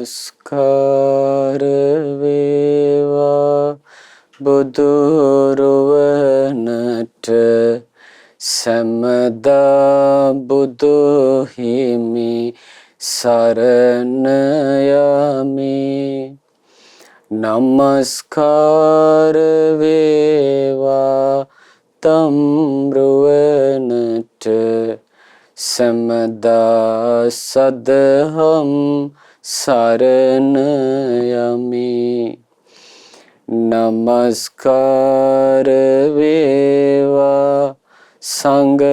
නමස්කාර වේවා බුදුරුවනට සැමදා බුදු හිමි සරණ යමි. නමස්කාර වේවා තම්රුවනට සැමදා සදහම් සරණ යමි. නමස්කාර වේවා සංඝරුවනට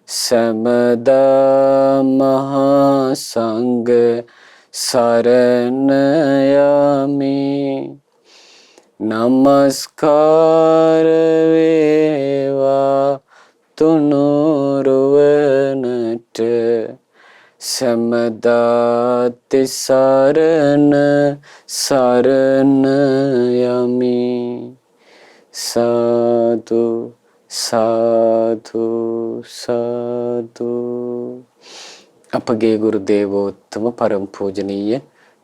සැමදා මහා සංඝ සරණ යමි. නමස්කාර වේවා තුනුරුවනට සැමදා තිසරණ සරණ යමි. සාදු සාදු සාදු. අපගේ ගුරු දේවෝත්තම පරම පූජනීය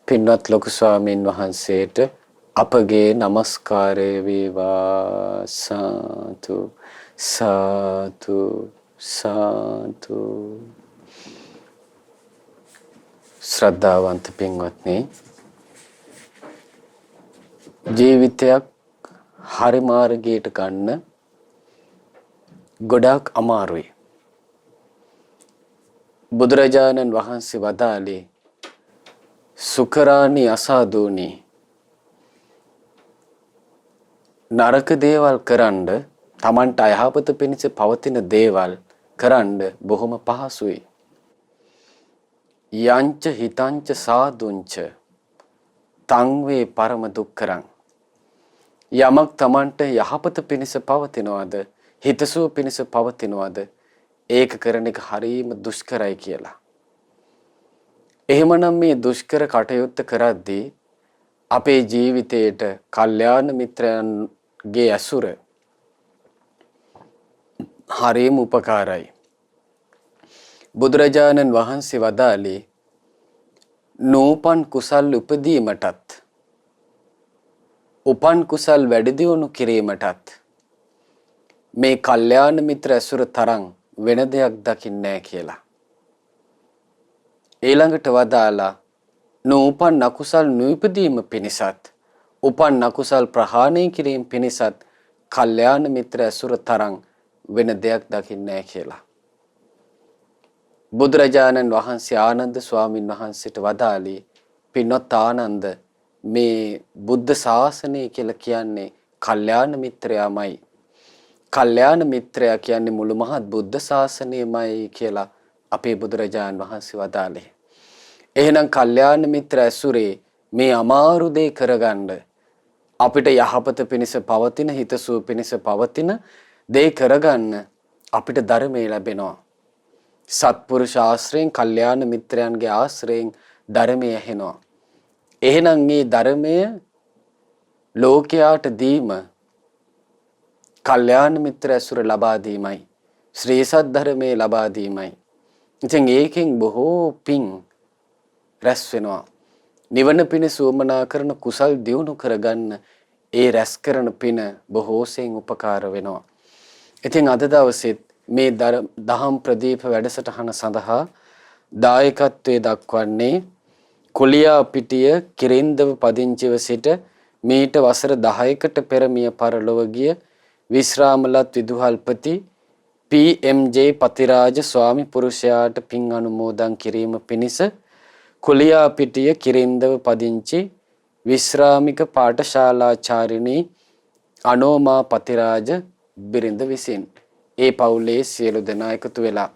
පින්වත් ලොකු ස්වාමීන් වහන්සේට අපගේ නමස්කාරය වේවා. සාදු සාදු සාදු. ශ්‍රද්ධාවන්ත පින්වත්නි, ජීවිතයක් හරි මාර්ගයට ගන්න ගොඩාක් අමාරුයි. බුදුරජාණන් වහන්සේ වදාළේ සුකරාණි අසාධූනි, නරක දේවල් කරන්න, Tamanට අයහපත පිණිස පවතින දේවල් කරන්න බොහොම පහසුයි. යංච හිතංච සාදුංච තං වේ පරම දුක්ඛරං. යමක් Tamanට යහපත පිණිස පවතිනවද, හිතසුව පිණිස පවතිනවද, ඒක කරන එක හරීම දුෂ්කරයි කියලා. එහෙමනම් මේ දුෂ්කර කටයුත්ත කරද්දී අපේ ජීවිතයට කල්යාණ මිත්‍රයන්ගේ ඇසුර හරීම උපකාරයි. බුදුරජාණන් වහන්සේ වදාළේ නූපන් කුසල් උපදීමටත් උපන් කුසල් වැඩි දියුණු කිරීමටත් මේ කල්යාණ මිත්‍ර ඇසුර තරම් වෙන දෙයක් දකින්නේ නැහැ කියලා. ඊළඟට වදාලා නූපන් අකුසල් නූපදීම පිණිසත් උපන් අකුසල් ප්‍රහාණය කිරීම පිණිසත් කල්යාණ මිත්‍ර ඇසුර තරම් වෙන දෙයක් දකින්නේ නැහැ කියලා. බුදුරජාණන් වහන්සේ ආනන්ද ස්වාමීන් වහන්සේට වදාළේ පින්වත් ආනන්ද, මේ බුද්ධ ශාසනය කියලා කියන්නේ කල්යාණ මිත්‍රයාමයි. කල්යාණ මිත්‍රයා කියන්නේ මුළු මහත් බුද්ධ ශාසනයමයි කියලා අපේ බුදුරජාණන් වහන්සේ වදාළේ. එහෙනම් කල්යාණ මිත්‍ර ඇසුරේ මේ අමාරු දේ කරගන්න, අපිට යහපත පිණිස පවතින, හිතසුව පිණිස පවතින දේ කරගන්න අපිට ධර්මය ලැබෙනවා. සත්පුරුෂ ආශ්‍රයෙන්, කල්යාණ මිත්‍රයන්ගේ ආශ්‍රයෙන් ධර්මය ඇහෙනවා. එහෙනම් මේ ධර්මය ලෝකයාට දීම කල්යාණ මිත්‍ර ඇසුර ලබා දීමයි, ශ්‍රී සද්ධර්මයේ ලබා දීමයි. ඉතින් ඒකෙන් බොහෝ පින් රැස් වෙනවා. නිවන පිණිස උවමනා කරන කුසල් දියුණු කරගන්න ඒ රැස් කරන පින බොහෝසෙන් උපකාර වෙනවා. ඉතින් අද දවසෙත් මේ දහම් ප්‍රදීප වැඩසටහන සඳහා දායකත්වයේ දක්වන්නේ කුලියාපිටිය කිරින්දව පදිංචිව සිට මීට වසර 10කට පෙර මිය පරලොව ගිය විශ්‍රාමලත් විදුහල්පති පී.එම්.ජේ. පතිරාජ ස්වාමි පුරුෂයාට පින් අනුමෝදන් කිරීම පිණිස කුලියාපිටිය කිරින්දව පදිංචි විශ්‍රාමික පාඨශාලාචාරිණී අනෝමා පතිරාජ බිරිඳ විසින් ඒ පවුලේ සියලු දෙනා එකතු වෙලා.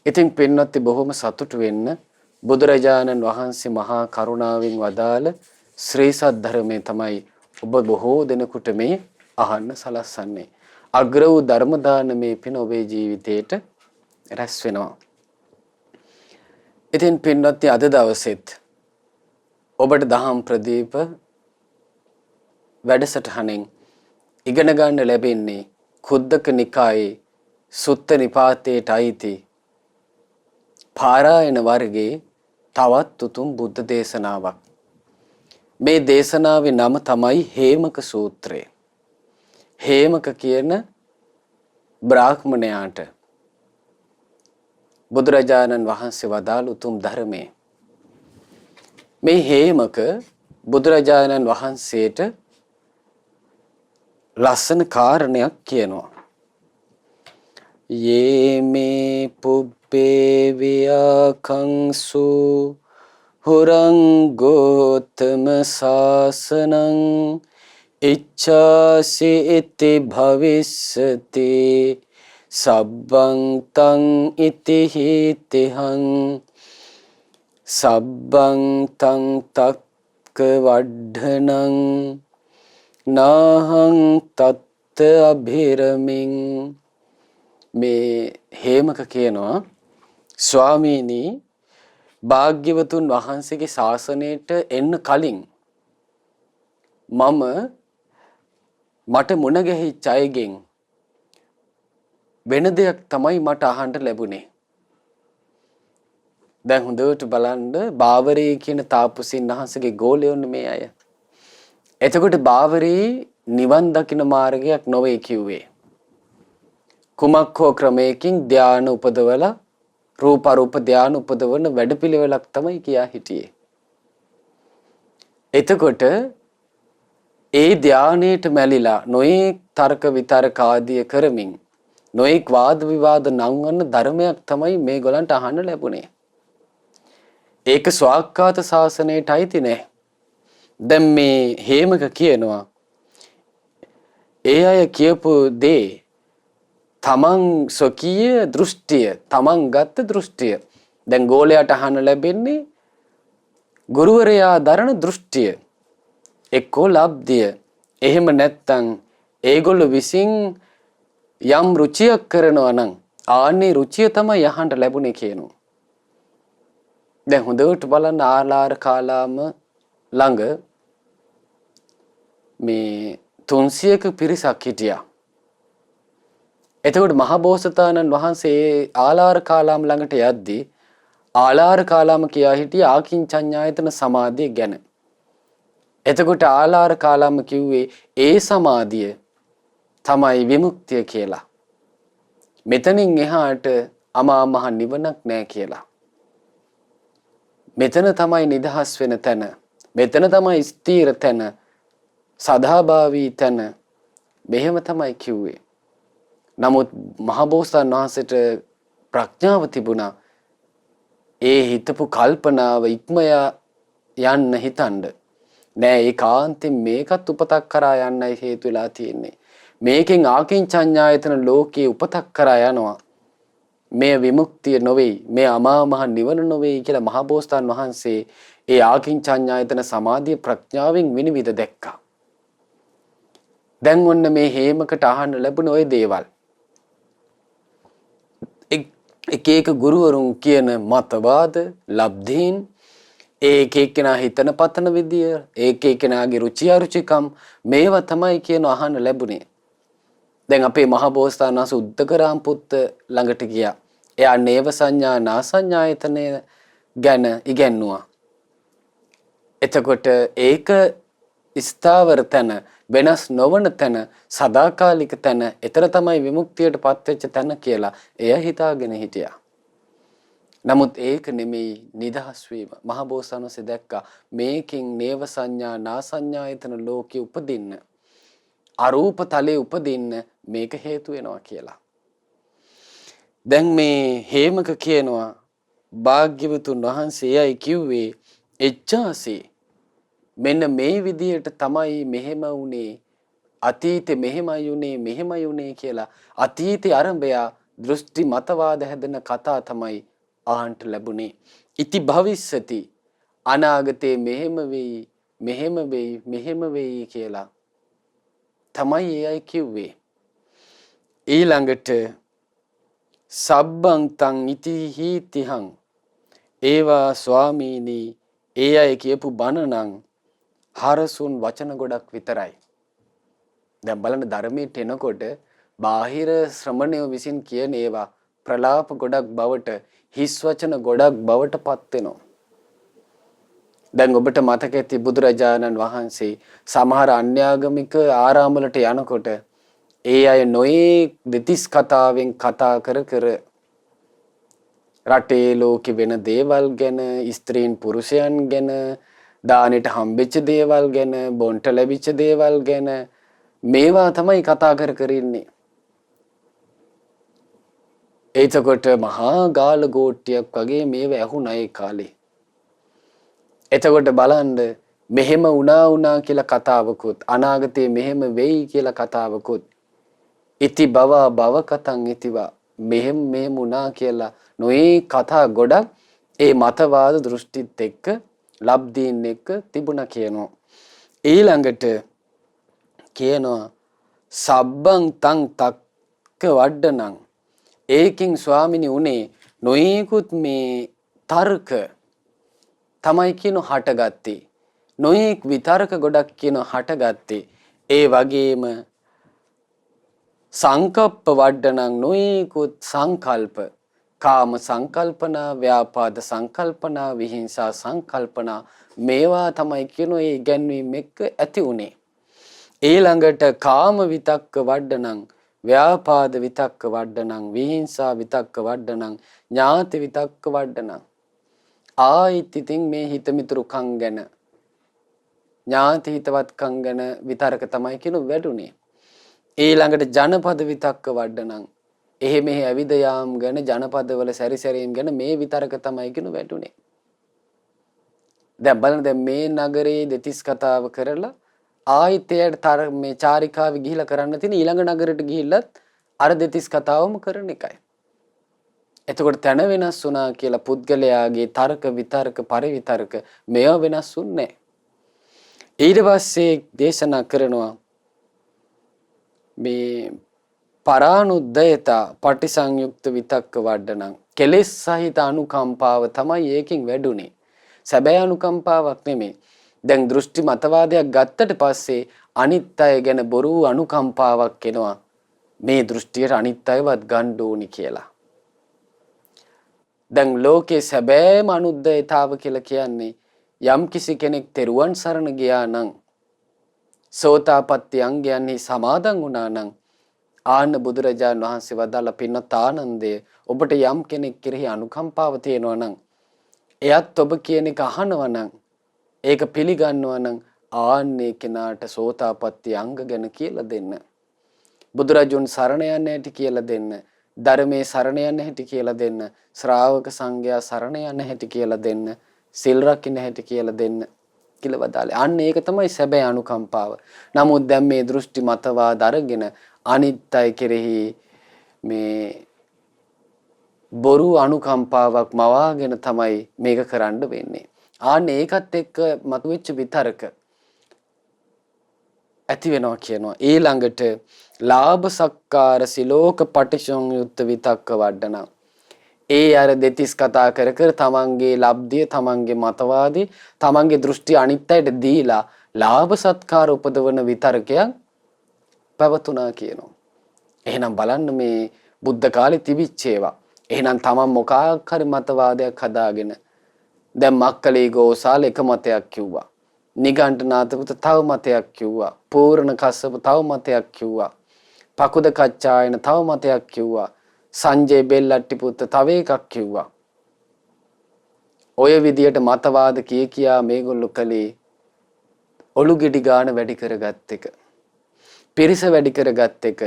ඉතින් පින්වත්නි, බොහොම සතුටු වෙන්න බුදුරජාණන් වහන්සේ මහා කරුණාවෙන් වදාළ ශ්‍රී සද්ධර්මයේ තමයි ඔබ බොහෝ දෙනෙකුට මේ අහන්න සලස්සන්නේ. අග්‍ර වූ ධර්ම දානමේ පින ඔබේ ජීවිතේට රැස් වෙනවා. ඉතින් පින්වත්නි, අද දවසෙත් ඔබට දහම් ප්‍රදීප වැඩසටහනෙන් ඉගෙන ගන්න ලැබෙන්නේ කුද්දක නිකායේ සුත්ත නිපාතයට අයිති පාරායන වර්ගයේ තවත් උතුම් බුද්ධ දේශනාවක්. මේ දේශනාවේ නම තමයි හේමක සූත්‍රය. හේමක කියන බ්‍රාහ්මණයාට බුදුරජාණන් වහන්සේ වදාළ උතුම් ධර්මයේ මේ හේමක බුදුරජාණන් වහන්සේට ලස්සන කාරණයක් කියනවා. යේ මේ පුබ්බේ වියාකංසු හුරං ගෝතම සාසනං ඉච්ඡාසි ඉති භවිස්සති සබ්බං තං ඉති හිතෙහං සබ්බං තං තක්ක වඩ්ඩනං නාහං තත්ත අභිරමින්. මේ හේමක කියනවා ස්වාමීනි භාග්‍යවතුන් වහන්සේගේ ශාසනයට එන්න කලින් මට මුණ ගැහිච්ච අයගෙන් වෙන දෙයක් තමයි මට අහන්න ලැබුණේ. දැන් හොඳට බලන්න බාවරේ කියන තාපසීන් වහන්සේගේ ගෝලයෝනේ මේ අය. එතකොට බාවරේ නිවන් දකින්න මාර්ගයක් නොවේ කිව්වේ. කුමක් හෝ ක්‍රමයකින් ධානය උපදවලා රූප අරූප ධානය උපදවන වැඩපිළිවෙලක් තමයි කියා හිටියේ. එතකොට ඒ ධානයේට මැලිලා නොඑක් තර්ක විතර්ක ආදිය කරමින් නොඑක් වාද විවාද නංවන ධර්මයක් තමයි මේගොල්ලන්ට අහන්න ලැබුණේ. ඒක ස්වාක්කාත ශාසනයට අයිති නෑ. දැන් මේ හේමක කියනවා ඒ අය කියපු දේ තමන් ස්වකීය දෘෂ්ටිය තමන් ගත්ත දෘෂ්ටිය. දැන් ගෝලයට අහන්න ලැබෙන්නේ ගුරුවරයා දරන දෘෂ්ටිය එක්කෝ ලබ්ධිය. එහෙම නැත්තම් ඒගොල්ලෝ විසින් යම් රුචියක් කරනවා නම් ආන්නේ රුචිය තමයි අහන්න ලැබුණේ කියනවා. දැන් හොඳට බලන්න ආලාර කාලාම ළඟ මේ 300ක පිරිසක් හිටියා. එතකොට මහබෝසතාණන් වහන්සේ ආලාර කාලාම ළඟට යද්දී ආලාර කාලාම කියා හිටිය ආකින්චඤ්ඤායතන සමාධිය ගැන. එතකොට ආලාර කාලාම කිව්වේ ඒ සමාධිය තමයි විමුක්තිය කියලා. මෙතනින් එහාට අමා මහ නිවනක් නෑ කියලා. මෙතන තමයි නිදහස් වෙන තැන. මෙතන තමයි ස්ථීර තැන. සදාභාවී තැන. මෙහෙම තමයි කිව්වේ. නමුත් මහබෝසතාණන් වහන්සේට ප්‍රඥාව තිබුණා. ඒ හිතපු කල්පනාව ඉක්මයා යන්න හිතන්න. නෑ ඒකාන්තයෙන් මේකත් උපතක් කරා යන්නයි හේතු වෙලා තියෙන්නේ. මේකෙන් ආකින්චඤ්ඤායතන ලෝකයේ උපතක් කරා යනවා. මේ විමුක්තිය නොවේ, මේ අමා මහ නිවන නොවේ කියලා මහබෝසතාණන් වහන්සේ ඒ ආකින්චඤ්ඤායතන සමාධිය ප්‍රඥාවෙන් විනිවිද දැක්කා. දැන් ඔන්න මේ හේමකට අහන්න ලැබුණ ওই දේවල්. එක එක ගුරුවරුන් කියන මතවාද, ලබ්ධීන්, ඒක එක්කෙනා හිතන පතන විදිය, ඒක එක්කෙනාගේ රුචි අරුචිකම් මේවා තමයි කියන අහන්න ලැබුණේ. දැන් අපේ මහබෝසතාණන් වහන්සේ උද්දකරාම පුත්ත ළඟට ගියා. එයා නේව සංඥා නාසඤ්ඤායතනය ගැන ඉගැන්නුවා. එතකොට ඒක ස්ථාවර තැන, වෙනස් නොවන තැන, සදාකාලික තැන, ඊතර තමයි විමුක්තියට පත්වෙච්ච තැන කියලා එයා හිතාගෙන හිටියා. නමුත් ඒක නෙමෙයි නිදහස් වීම. මහබෝසතාණන් වහන්සේ දැක්කා මේකෙන් නේව සංඥා නාසඤ්ඤායතන ලෝකෙ උපදින්න, අරූප තලයේ උපදින්න මේක හේතු වෙනවා කියලා. දැන් මේ හේමක කියනවා භාග්‍යවතුන් වහන්සේයි කිව්වේ එච්චාසේ මෙන්න මේ විදියට තමයි මෙහෙම වුනේ, අතීතේ මෙහෙමයි උනේ, මෙහෙමයි උනේ කියලා අතීතේ ආරම්භය දෘෂ්ටි මතවාද හැදෙන කතා තමයි ආහන්ට ලැබුණේ. ඉති භවිස්සති අනාගතේ මෙහෙම වෙයි, මෙහෙම වෙයි, මෙහෙම වෙයි කියලා තමයි එයයි කිව්වේ. ඊළඟට සබ්බං තං ඉති හීතිහං ඒවා ස්වාමීනි ඒ අය කියපු බණ නම් හරසුන් වචන ගොඩක් විතරයි. දැන් බලන්න ධර්මයට එනකොට බාහිර ශ්‍රමණයෝ විසින් කියන ඒවා ප්‍රලාප ගොඩක් බවට හිස් වචන ගොඩක් බවට පත් වෙනවා. දැන් ඔබට මතක ඇති බුදුරජාණන් වහන්සේ සමහර අන්‍යාගමික ආරාමවලට යනකොට ඒ අය නොයේ දෙතිස් කතාවෙන් කතා කර කර රටේ ලෝකෙ වෙන දේවල් ගැන, ස්ත්‍රීන් පුරුෂයන් ගැන, දානෙට හම්බෙච්ච දේවල් ගැන, බොන්ට ලැබිච්ච දේවල් ගැන මේවා තමයි කතා කර කර ඉන්නේ. එතකොට මහා ගාල ගෝට්ටියක් වගේ මේව ඇහුණා ඒ කාලේ. එතකොට බලන්න මෙහෙම වුණා කියලා කතාවකුත්, අනාගතේ මෙහෙම වෙයි කියලා කතාවකුත්, ඉති බව භව කතං ඉතිවා මෙහෙම වුණා කියලා නොයේ කතා ගොඩක් ඒ මතවාද දෘෂ්ටිත් එක්ක ලබ්ධීන් එක්ක තිබුණා කියනවා. ඊළඟට කියනවා සබ්බං තං තක්ක වඩනං. ඒකින් ස්වාමිනී උනේ නොයේකුත් මේ තර්ක තමයි කියන හටගත්තේ. නොයේක් විතර්ක ගොඩක් කියන හටගත්තේ. ඒ වගේම සංකප්ප වඩනං නොයේකුත් සංකල්ප, කාම සංකල්පනා, ව්‍යාපාද සංකල්පනා, විහිංසා සංකල්පනා මේවා තමයි කියන ඒ ඉගැන්වීම එක්ක ඇති උනේ. ඊළඟට කාම විතක්ක වඩනං, ව්‍යාපාද විතක්ක වඩනං, විහිංසා විතක්ක වඩනං, ඥාති විතක්ක වඩනං. ආයිත් ඉතින් මේ හිත මිතුරුකම් ගැන, ඥාති හිතවත්කම් ගැන විතරක තමයි කියන වැඩුණේ. ඊළඟට ජනපද විතක්ක වඩනං, එහෙ මෙහෙ ඇවිද යාම් ගැන, ජනපදවල සැරිසැරීම් ගැන මේ විතරක තමයි කියන වැඩුණේ. දැන් බලන්න දැන් මේ නගරේ දෙතිස් කතාව කරලා ආයිත් එයාට මේ චාරිකාව ගිහිලා කරන්න තියෙන ඊළඟ නගරයට ගිහිල්ලත් අර දෙතිස් කතාවම කරන එකයි. එතකොට තන වෙනස් වුණා කියලා පුද්ගලයාගේ තර්ක විතර්ක පරිවිතර්ක මේවා වෙනස් වුන්නේ නැහැ. ඊට පස්සේ දේශනා කරනවා මේ පරානුද්යතා පටිසංයුක්ත විතක්ක වඩනං, කෙලෙස් සහිත අනුකම්පාව තමයි ඒකෙන් වැඩුණේ. සැබෑ අනුකම්පාවක් නෙමෙයි. දැන් දෘෂ්ටි මතවාදයක් ගත්තට පස්සේ අනිත් අය ගැන බොරු අනුකම්පාවක් එනවා. මේ දෘෂ්ටියට අනිත් අයවත් ගන්න ඕනි කියලා. දැන් ලෝකේ සැබෑම අනුද්යතාව කියලා කියන්නේ යම් කිසි කෙනෙක් තෙරුවන් සරණ ගියා නම්, සෝතාපට්ටි අංගයන්හි සමාදන් වුණා නම්, ආන්න බුදුරජාණන් වහන්සේ වදාළ පින්වත් ආනන්දය, ඔබට යම් කෙනෙක් කෙරෙහි අනුකම්පාව තියෙනවා නම්, එයත් ඔබ කියන එක අහනවා නම්, ඒක පිළිගන්නවා නම්, ආන්නේ කෙනාට සෝතාපට්ටි අංග ගැන කියලා දෙන්න. බුදුරජුන් සරණ යන්න හැටි කියලා දෙන්න. ධර්මයේ සරණ යන්න හැටි කියලා දෙන්න. ශ්‍රාවක සංඝයා සරණ යන්න හැටි කියලා දෙන්න. සිල් රකින්න හැටි කියලා දෙන්න කියලා වදාළේ. අන්න ඒක තමයි සැබෑ අනුකම්පාව. නමුත් දැන් මේ දෘෂ්ටි මතවාද අරගෙන අනිත් අය කෙරෙහි මේ බොරු අනුකම්පාවක් මවාගෙන තමයි මේක කරන්න වෙන්නේ. ආන්න ඒකත් එක්ක මතුවෙච්ච විතරක ඇති වෙනවා කියනවා. ඊළඟට ලාභ සක්කාර සිලෝක පටිසංයුක්ත විතක්ක වඩන. ඒ අර දෙතිස් කතා කර කර තමන්ගේ ලබ්ධිය, තමන්ගේ මතවාදී, තමන්ගේ දෘෂ්ටි අනිත් අයට දීලා ලාභ සත්කාර උපදවන විතරකයක් පැවතුණා කියනවා. එහෙනම් බලන්න මේ බුද්ධ කාලේ තිබිච්ච ඒවා. එහෙනම් තමන් මොකක් හරි මතවාදයක් හදාගෙන දැන් මක්කලේ ගෝසාල එක මතයක් කිව්වා. නිගණ්ඨනාථ පුත තව මතයක් කිව්වා. පූර්ණ කස්සප තව මතයක් කිව්වා. පකුද කච්චායන තව මතයක් කිව්වා. සංජය බෙල්ලට්ටි පුත තව එකක් කිව්වා. ඔය විදියට මතවාද කියා මේගොල්ලෝ කලේ ඔලු ගෙඩි ගාන වැඩි කරගත් එක. පිරිස වැඩි කරගත් එක.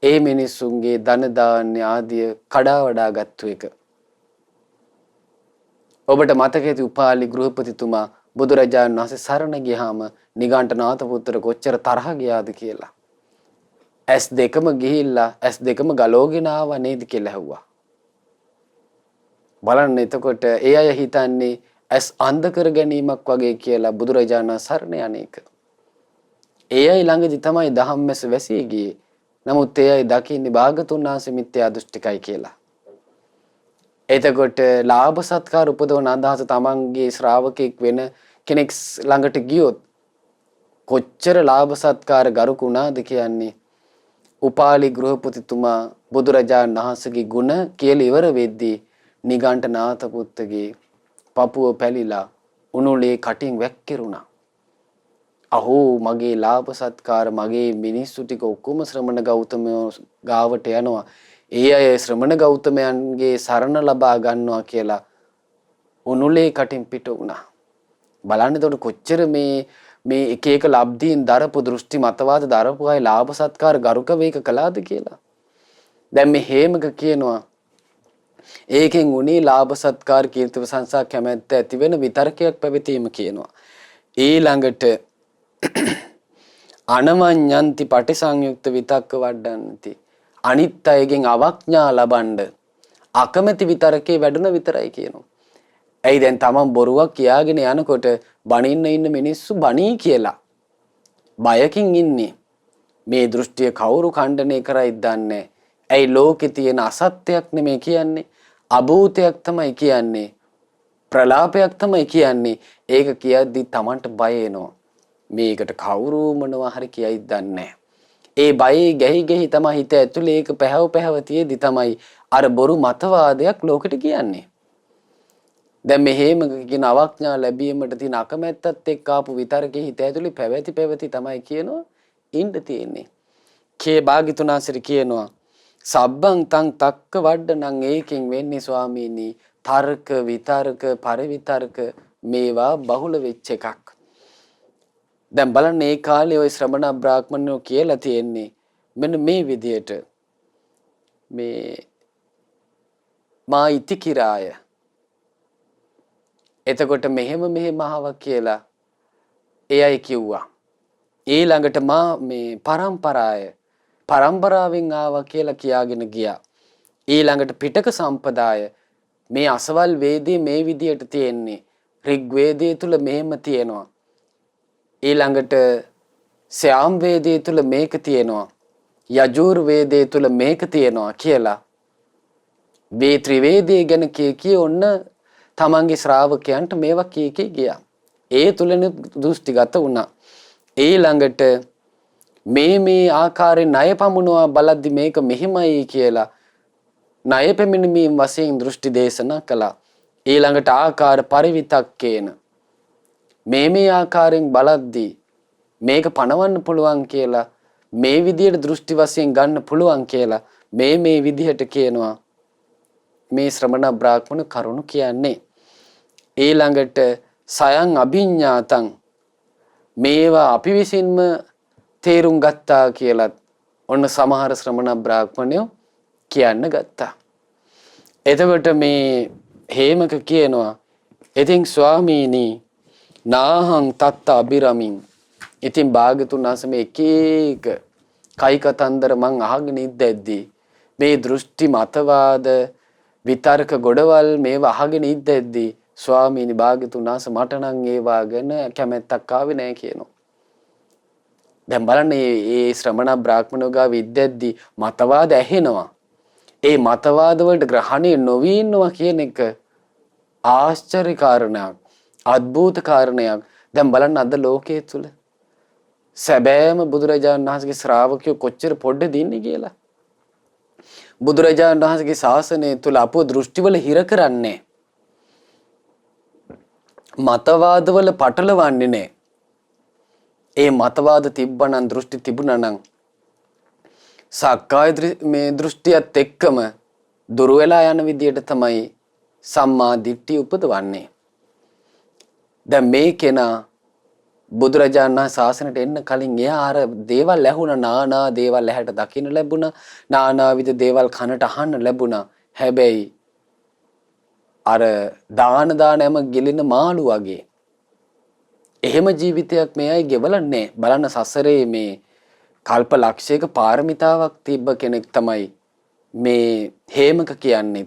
ඒ මිනිස්සුන්ගේ ධන දාන්‍ය ආදිය කඩා වඩා ගත්තු එක. ඔබට මතක ඇති උපාලි ගෘහපතිතුමා බුදුරජාණන් වහන්සේ සරණ ගියාම නිගණ්ඨනාථ පුත්‍ර කොච්චර තරහ ගියාද කියලා. ඇස් දෙකම ගිහිල්ලා ඇස් දෙකම ගලෝගෙන ආවා නේද කියලා ඇහුවා. බලන්න එතකොට ඒ අය හිතන්නේ ඇස් අන්ධ කර ගැනීමක් වගේ කියලා බුදුරජාණන් සරණ යන්නේක. ඒ අය ළඟදි තමයි ධම්මැස වැසී ගියේ. නමුත් ඒ අය දකින්නේ භාගතුන් වහන්සේ මිත්‍යා දෘෂ්ටිකයි කියලා. එතකොට ලාභ සත්කාර උපදවන අදහස තමන්ගේ ශ්‍රාවකෙක් වෙන කෙනෙක් ළඟට ගියොත් කොච්චර ලාභ සත්කාර ගරුකුණාද කියන්නේ. උපාලි ගෘහපතිතුමා බුදුරජාණන් වහන්සේගේ ගුණ කියලා ඉවර වෙද්දී නිගණ්ඨනාත පුත්තගේ පපුව පැලිලා උණුලේ කටින් වැක්කිරුණා. අහෝ මගේ ලාභ සත්කාර මගේ මිනිස්සු ටික ඔක්කොම ශ්‍රමණ ගෞතමයෝ ගාවට යනවා. ඒ අය ශ්‍රමණ ගෞතමයන්ගේ සරණ ලබා ගන්නවා කියලා උණුලේ කටින් පිට වුණා. බලන්න එතකොට කොච්චර මේ එක එක ලබ්ධීන් දරපු දෘෂ්ටි මතවාද දරපු අය ලාභ සත්කාර ගරුක වේක කළාද කියලා. දැන් මේ හේමක කියනවා ඒකෙන් උනේ ලාභ සත්කාර කීර්ති ප්‍රශංසා කැමැත්ත ඇති වෙන විතරකයක් පැවතීම කියනවා. ඊළඟට අනමඤ්ඤන්ති පටිසංයුක්ත විතක්ක වඩ්ඩන්ති. අනිත් අයගෙන් අවඥා ලබනද අකමැති විතරකේ වැඩුණ විතරයි කියනවා. ඇයි දැන් තමන් බොරුවක් කියාගෙන යනකොට බනින්න ඉන්න මිනිස්සු බණී කියලා බයකින් ඉන්නේ. මේ දෘෂ්ටිය කවුරු ඛණ්ඩනය කරයිද දන්නේ. ඇයි ලෝකේ තියෙන අසත්‍යයක් නෙමෙයි කියන්නේ. අභූතයක් තමයි කියන්නේ. ප්‍රලාපයක් තමයි කියන්නේ. ඒක කියද්දි තමන්ට බය එනවා. මේකට කවුරු මොනවා හරි කියයිද දන්නේ. ඒ බයේ ගැහි තමයි හිත ඇතුලේ ඒක පැහැව තියේදි තමයි අර බොරු මතවාදයක් ලෝකෙට කියන්නේ. දැන් මෙහෙම කියන අවඥා ලැබීමට තියෙන අකමැත්තත් එක්ක ආපු විතරකේ හිත ඇතුලේ පැවති තමයි කියනවා ඉන්න තියෙන්නේ. කේ භාග්‍යතුනාසිරි කියනවා සබ්බං තං තක්ක වඩනං ඒකෙන් වෙන්නේ ස්වාමීනි තර්ක විතර්ක පරිවිතර්ක මේවා බහුල වෙච්ච එකක්. දැන් බලන්න මේ කාලේ ওই ශ්‍රමණ බ්‍රාහ්මණයෝ කියලා තියෙන්නේ මෙන්න මේ විදියට මේ මා ඉතිකිරාය. එතකොට මෙහෙම ආවා කියලා එයයි කිව්වා. ඊළඟට මා මේ පරම්පරාවෙන් ආවා කියලා කියාගෙන ගියා. ඊළඟට පිටක සම්පදාය මේ අසවල් වේදේ මේ විදියට තියෙන්නේ. ඍග් වේදයේ තුල මෙහෙම තියෙනවා. ඊළඟට සෑම් වේදයේ තුල මේක තියෙනවා. යජුර් වේදයේ තුල මේක තියෙනවා කියලා මේ ත්‍රිවේදයේ ගැන කිය ඔන්න තමන්ගේ ශ්‍රාවකයන්ට මේවා කී ගියා. ඒ තුලන දෘෂ්ටිගත වුණා. ඊළඟට මේ ආකාරයෙන් ණය පමුණවා බලද්දි මේක මෙහිමයි කියලා ණය පෙමිනීම වශයෙන් දෘෂ්ටි දේශනා කළා. ඊළඟට ආකාර පරිවිතක්කේන මේ ආකාරයෙන් බලද්දි මේක පණවන්න පුළුවන් කියලා මේ විදියට දෘෂ්ටි වශයෙන් ගන්න පුළුවන් කියලා මේ විදිහට කියනවා. මේ ශ්‍රමණ බ්‍රාහ්මණ කරුණු කියන්නේ. ඊළඟට සයන් අභිඤ්ඤාතං මේවා අපි විසින්ම තේරුම් ගත්තා කියලා ඔන්න සමහර ශ්‍රමණ බ්‍රාහ්මණයෝ කියන්න ගත්තා. එතකොට මේ හේමක කියනවා ඉතින් ස්වාමීනි නාහං තත්ත අබිරමින් ඉතින් භාග්‍යතුන් වහන්සේ මේ එක කයි කතන්දර මං අහගෙන ඉද්දැද්දී මේ දෘෂ්ටි මතවාද විතර්ක ගොඩවල් මේවා අහගෙන ඉද්දැද්දී ස්වාමීනි භාග්‍යතුන් වහන්සේ මට නම් ඒවා ගැන කැමැත්තක් ආවේ නැහැ කියනවා. දැන් බලන්න මේ ශ්‍රමණ බ්‍රාහ්මණයෝ ගාව ඉද්දැද්දී මතවාද ඇහෙනවා. ඒ මතවාද වලට ග්‍රහණය නොවී ඉන්නවා කියන එක ආශ්චර්ය කාරණයක්, අద్భుත කාරණයක්. දැන් බලන්න අද ලෝකයේ තුල සැබෑම බුදුරජාණන් වහන්සේගේ ශ්‍රාවකයෝ කොච්චර පොඩ්ඩද ඉන්නේ කියලා. බුදුරජාණන් වහන්සේගේ ශාසනය තුල අපව දෘෂ්ටිවල හිර කරන්නේ. මතවාදවල පටලවන්නේ නැහැ. ඒ මතවාද තිබ්බනම් දෘෂ්ටි තිබුණා නම් සක්කාය මේ දෘෂ්ටියත් එක්කම දුර වෙලා යන විදියට තමයි සම්මා දිට්ඨිය උපදවන්නේ. දැන් මේ කෙනා බුදුරජාණන් වහන්සේ ශාසනයට එන්න කලින් එයා අර දේවල් ඇහුණා, නානා දේවල් ඇහැට දකින්න ලැබුණා, නානාවිද දේවල් කනට අහන්න ලැබුණා. හැබැයි අර දානම ගිලින මාළු වගේ එහෙම ජීවිතයක් මේ අය ගෙවලන්නේ. බලන්න සසරේ මේ කල්ප ලක්ෂයක පාරමිතාවක් තිබ්බ කෙනෙක් තමයි මේ හේමක කියන්නේ.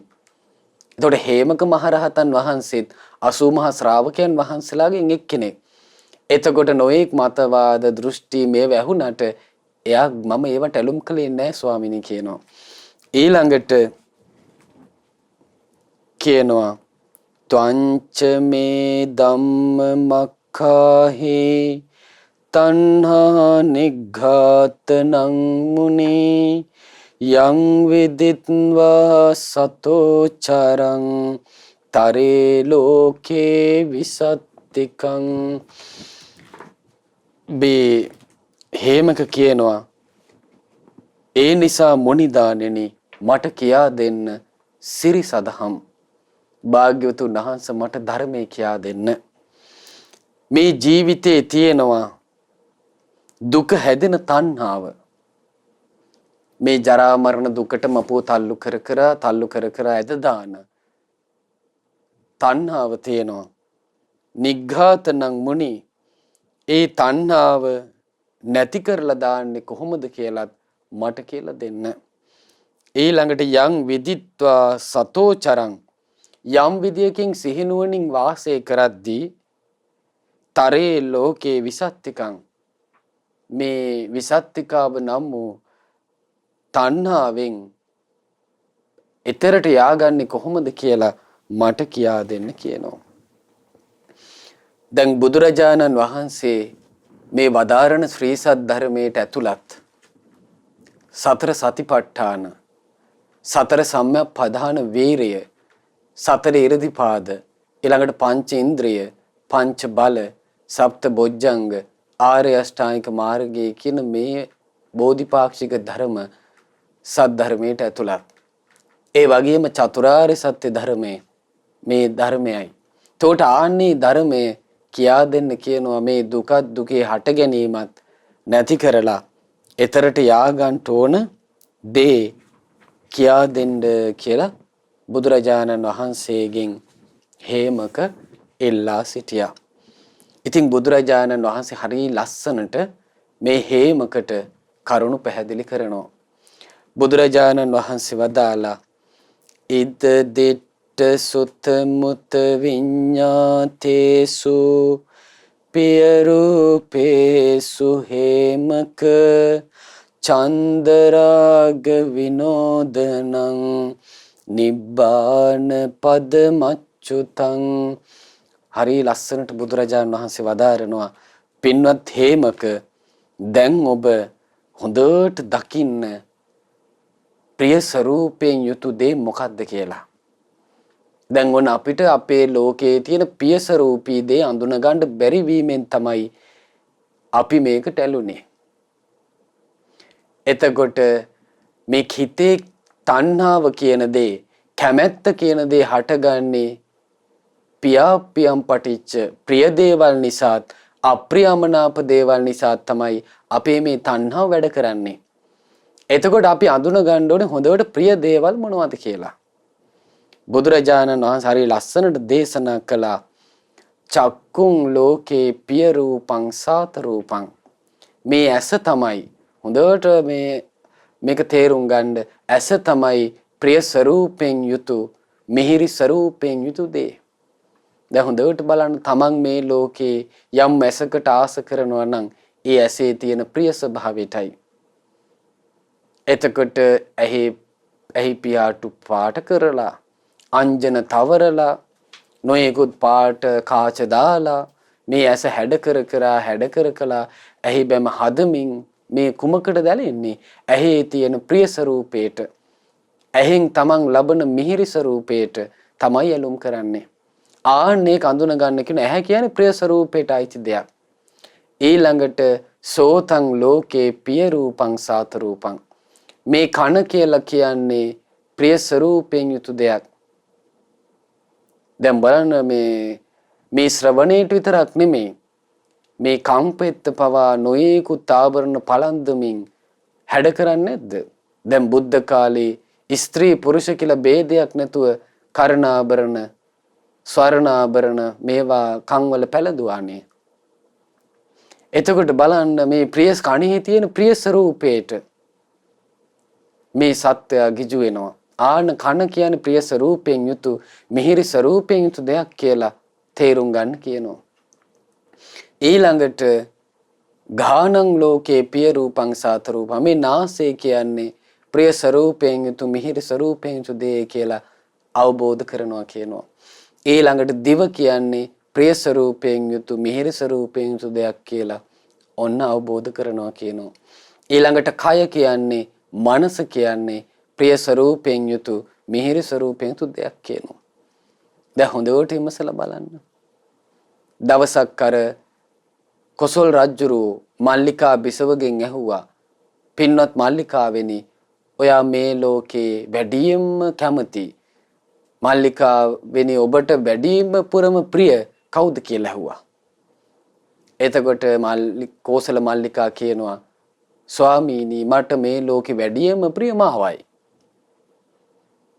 එතකොට හේමක මහරහතන් වහන්සේත් 80 මහා ශ්‍රාවකයන් වහන්සේලාගෙන් එක්කෙනෙක්. එතකොට නොඑක් මතවාද දෘෂ්ටි මේ වැහුණට එයා මම ඒවට ඇලුම් කළේ නැහැ ස්වාමිනී කියනවා. ඊළඟට කියනවා ත්වංච මේ ධම්මමක්ඛාහි තණ්හා නිග්ඝාතනං මුනි යං විදිත්වා සතෝ චරං තරේ ලෝකේ විසත්තිකං. බේ හේමක කියනවා ඒ නිසා මොනිදානෙනි මට කියා දෙන්න සිරි සදහම්. භාග්‍යවතුන් වහන්සේ මට ධර්මයේ කියා දෙන්න. මේ ජීවිතේ තියෙනවා දුක හැදෙන තණ්හාව. මේ ජරා මරණ දුකටම අපෝ තල්ලු කර කර ඇද දාන තණ්හාව තියෙනවා. නිග්ඝාතනං මුනි ඒ තණ්හාව නැති කරලා දාන්නේ කොහොමද කියලාත් මට කියලා දෙන්න. ඊළඟට යං විදිත්වා සතෝ චරං යම් විදියකින් සිහිනුවණින් වාසය කරද්දී තරේ ලෝකේ විසත්තිකං මේ විසත්තිකාව නම් වූ තණ්හාවෙන් එතරට යාගන්නේ කොහොමද කියලා මට කියා දෙන්න කියනවා. දැන් බුදුරජාණන් වහන්සේ මේ වදාරණ ශ්‍රී සද්ධර්මයට ඇතුළත් සතර සතිපට්ඨාන සතර සම්‍යක් ප්‍රධාන වීරය සතර ඉරදිපාද ඊළඟට පංච ඉන්ද්‍රිය පංච බල සප්ත බොජ්ජංග ආර්ය අෂ්ටාංගික මාර්ගයේ කියන මේ බෝධිපාක්ෂික ධර්ම සද්ධර්මයට ඇතුළත්. ඒ වගේම චතුරාර්ය සත්‍ය ධර්මයේ මේ ධර්මයයි. එතකොට ආන්නේ ධර්මයේ කියා දෙන්න කියනවා මේ දුක දුකේ හට ගැනීමත් නැති කරලා එතරට යා ගන්න ඕන දේ කියා දෙන්න කියලා බුදුරජාණන් වහන්සේගෙන් හේමක එල්ලා සිටියා. ඉතින් බුදුරජාණන් වහන්සේ හරි ලස්සනට මේ හේමකට කරුණු පැහැදිලි කරනවා. බුදුරජාණන් වහන්සේ වදාලා ඉද දිට්ඨ සුත මුත විඤ්ඤාතේසු පිය රූපේසු හේමක චන්දරාග විනෝදනං නිබ්බාන පදමච්චුතං. හරි ලස්සනට බුදුරජාණන් වහන්සේ වදාරනවා පින්වත් හේමක දැන් ඔබ හොඳට දකින්න ප්‍රිය ස්වરૂපයෙන් යුතු දේ මොකක්ද කියලා. දැන් ඔන්න අපිට අපේ ලෝකයේ තියෙන ප්‍රිය ස්වરૂපී දේ අඳුන ගන්න බැරි වීමෙන් තමයි අපි මේකට ඇලුනේ. එතකොට මේ හිතේ තණ්හාව කියන දේ කැමැත්ත කියන දේ හටගන්නේ පියම් පටිච්ච ප්‍රිය දේවල් නිසාත් අප්‍රියමනාප දේවල් නිසා තමයි අපේ මේ තණ්හාව වැඩ කරන්නේ. එතකොට අපි අඳුන ගන්න ඕනේ හොඳට ප්‍රිය දේවල් මොනවද කියලා. බුදුරජාණන් වහන්සේ හරි ලස්සනට දේශනා කළා චක්කුං ලෝකේ පිය රූපං සාත රූපං. මේ ඇස තමයි හොඳට මේක තේරුම් ගන්න. ඇස තමයි ප්‍රිය ස්වરૂපයෙන් යුතු මිහිරි ස්වરૂපයෙන් යුතු දේ. දැන් හොඳට බලන්න තමන් මේ ලෝකේ යම් ඇසකට ආස කරනවා නම් ඒ ඇසේ තියෙන ප්‍රිය ස්වභාවයටයි. එතකොට ඇහි පියාටු පාට කරලා අංජන තවරලා නොයෙකුත් පාට කාච දාලා මේ ඇස හැඩ කර කලා ඇහි බැම හදමින් මේ කුමකට දැලෙන්නේ ඇහි තියෙන ප්‍රිය ස්වરૂපයට ඇහෙන් තමන් ලබන මිහිරි ස්වરૂපයට තමයි ඇලුම් කරන්නේ. ආන්නේ කඳුන ගන්න කියන ඇහැ කියන්නේ ප්‍රිය ස්වરૂපයට අයිති දෙයක්. ඊළඟට සෝතං ලෝකේ පිය රූපං සාත රූපං. මේ කන කියලා කියන්නේ ප්‍රිය ස්වરૂපයෙන් යුතු දෙයක්. දැන් බලන්න මේ ශ්‍රවණයට විතරක් නෙමෙයි මේ කම්පෙත්ත පවා නොයේකුත් ආභරණ පලන්දමින් හැඩ කරන්නේ නැද්ද? දැන් බුද්ධ කාලේ ස්ත්‍රී පුරුෂ කියලා ભેදයක් නැතුව කරණාභරණ ස්වර්ණාභරණ මේවා කන්වල පැලඳුවානේ. එතකොට බලන්න මේ ප්‍රිය කණෙහි තියෙන ප්‍රිය ස්වરૂපයට මේ සත්‍යය ගිජු වෙනවා. ආන කන කියන්නේ ප්‍රිය ස්වરૂපයෙන් යුතු මිහිරි ස්වરૂපයෙන් යුතු දෙයක් කියලා තේරුම් ගන්න කියනවා. ඊළඟට ගානං ලෝකේ පිය රූපං සාත රූපං. මේ නාසය කියන්නේ ප්‍රිය ස්වરૂපයෙන් යුතු මිහිරි ස්වરૂපයෙන් යුතු දෙය කියලා අවබෝධ කරනවා කියනවා. ඊළඟට දිව කියන්නේ ප්‍රිය ස්වરૂපයෙන් යුතු මිහිරි ස්වરૂපයෙන් යුතු දෙයක් කියලා ඔන්න අවබෝධ කරනවා කියනවා. ඊළඟට කය කියන්නේ මනස කියන්නේ ප්‍රිය ස්වરૂපයෙන් යුතු මිහිරි ස්වરૂපයෙන් යුතු දෙයක් කියනවා. දැන් හොඳට විමසලා බලන්න. දවසක් අර කොසල් රජුරු මල්ලිකා බිසවගෙන් ඇහුවා, පින්වත් මල්ලිකාවෙනි, ඔයා මේ ලෝකේ වැඩියෙන්ම කැමති මල්ලිකාවෙනි ඔබට වැඩිම පුරම ප්‍රිය කවුද කියලා ඇහුවා. එතකොට කෝසල මල්ලිකා කියනවා, ස්වාමීනි මට මේ ලෝකේ වැඩිම ප්‍රිය මාවයි.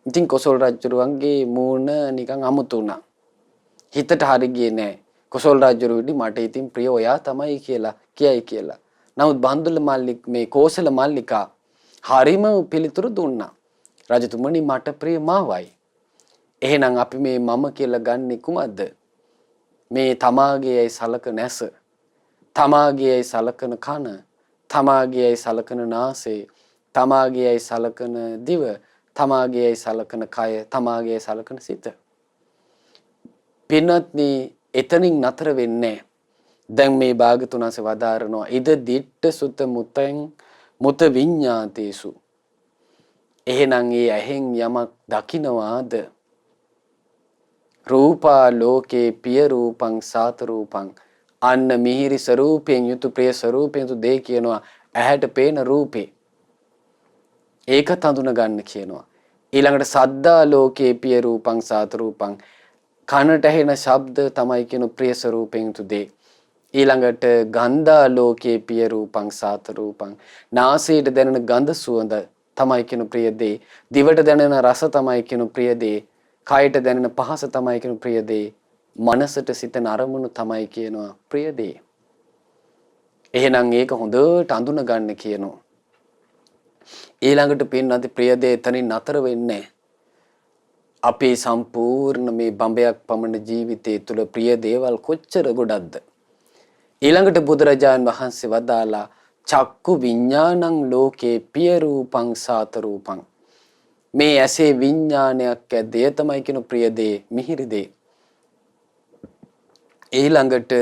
ඉතින් කොසල් රජුරුවන්ගේ මූණ නිකන් අමුතු වුණා. හිතට හරි ගියේ නෑ. කොසල් රජුරුවනි මට ඉතින් ප්‍රිය ඔයා තමයි කියලා කියයි කියලා. නමුත් බන්දුල මේ කෝසල මල්ලිකා හරිම පිළිතුරු දුන්නා. රජතුමනි මට ප්‍රිය මාවයි. එහෙනම් අපි මේ මම කියලා ගන්නෙ කුමක්ද? මේ තමාගේයි සලකන ඇස, තමාගේයි සලකන කන, තමාගේයි සලකන නාසය, තමාගේයි සලකන දිව, තමාගේයි සලකන කය, තමාගේයි සලකන සිත. පින්වත්නි එතනින් නතර වෙන්නේ. දැන් මේ භාගතුන් වහන්සේ වදාරනවා ඉද දිට්ඨ සුත මුතෙන් මුත විඤ්ඤාතේසු. එහෙනම් ඒ ඇහෙන් යමක් දකින්නවාද? රූපා ලෝකේ පිය රූපං සාත රූපං. අන්න මිහිරි ස්වરૂපයෙන් යුතු ප්‍රිය ස්වરૂපයෙන් යුතු දේ කියනවා ඇහැට පේන රූපේ. ඒක තඳුන ගන්න කියනවා. ඊළඟට සද්දා ලෝකේ පිය රූපං සාත රූපං. කනට ඇහෙන ශබ්ද තමයි කියන ප්‍රිය ස්වરૂපයෙන් යුතු දේ. ඊළඟට ගන්ධා ලෝකේ පිය රූපං සාත රූපං. නාසයට දැනෙන ගඳ සුවඳ තමයි කියන ප්‍රිය දේ. දිවට දැනෙන රස තමයි කියන ප්‍රිය දේ. කයට දැනෙන පහස තමයි කියන ප්‍රිය දේ. මනසට සිතන අරමුණු තමයි කියනවා ප්‍රිය දේ. එහෙනම් ඒක හොඳට අඳුන ගන්න කියනවා. ඊළඟට පින්නත් ප්‍රිය දේ එතනින් නතර වෙන්නේ. අපේ සම්පූර්ණ මේ බඹයක් පමණ ජීවිතය තුළ ප්‍රිය දේවල් කොච්චර ගොඩක්ද? ඊළඟට බුදුරජාණන් වහන්සේ වදාලා චක්කු විඥානං ලෝකේ පිය රූපං සාත රූපං. මේ ඇසේ විඥානයක් ඇද්දේ තමයි කියන ප්‍රිය දේ, මිහිරි දේ. ඊළඟට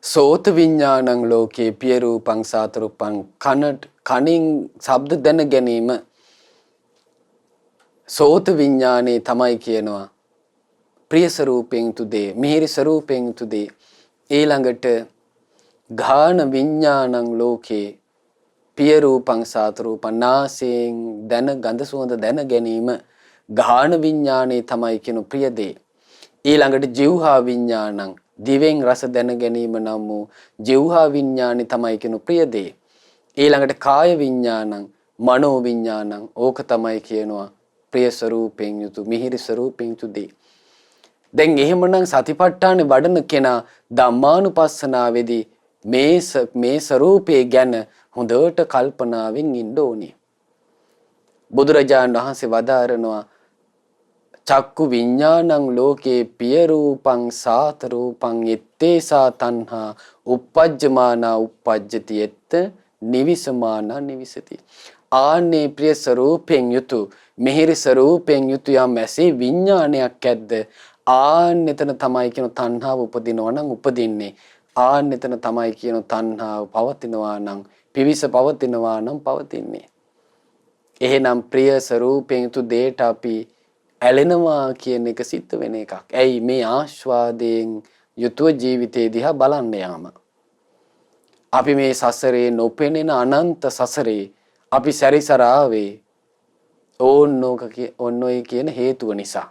සෝත විඥානං ලෝකේ පිය රූපං සාත රූපං. කනින් ශබ්ද දැන ගැනීම සෝත විඥානේ තමයි කියනවා ප්‍රිය ස්වરૂපයෙන් යුතු දේ, මිහිරි ස්වરૂපයෙන් යුතු දේ. ඊළඟට ගාන විඥානං ලෝකේ පිය රූපං සාත රූපං. නාසයෙන් දැන ගඳ සුවඳ දැන ගැනීම ගාන විඥානේ තමයි කියන ප්‍රිය දේ. ඊළඟට જીවහා විඥානං, දිවෙන් රස දැන ගැනීම නම් වූ જીවහා විඥානේ තමයි කියන ප්‍රිය දේ. ඊළඟට කාය විඥානං, මනෝ විඥානං, ඕක තමයි කියනවා ප්‍රිය ස්වરૂපයෙන් යුතු, මිහිරි ස්වરૂපයෙන් යුතු දේ. දැන් එහෙමනම් සතිපට්ඨානේ වඩන කෙනා ධම්මානුපස්සනාවේදී මේ ස්වરૂපයේ ගැන හොඳට කල්පනාවෙන් ඉන්න ඕනේ. බුදුරජාණන් වහන්සේ වදාරනවා චක්කු විඥානං ලෝකේ පිය රූපං සාත රූපං එත්තේසා තණ්හා uppajjamana uppajjati එත්ත නිවිසමානා නිවිසති. ආන්නේ ප්‍රිය ස්වરૂපයෙන් යුතු, මිහිරි ස්වરૂපයෙන් යුතු යම් ඇසේ විඥානයක් ඇද්ද? ආන්නෙතන තමයි කියන තණ්හාව උපදිනවා නම් උපදින්නේ. ආන්නෙතන තමයි කියන තණ්හාව පවතිනවා නම්, පිවිස පවතිනවා නම් පවතින්නේ. එහෙනම් ප්‍රිය ස්වરૂපයෙන් යුතු දෙයට අපි ඇලෙනවා කියන එක සිද්ධ වෙන එකක්. ඇයි මේ ආස්වාදයෙන් යුතුව ජීවිතේ දිහා බලන්න යාම. අපි මේ සසරේ නොපෙනෙන අනන්ත සසරේ අපි සැරිසරාවේ ඕන්නෝයි කියන හේතුව නිසා.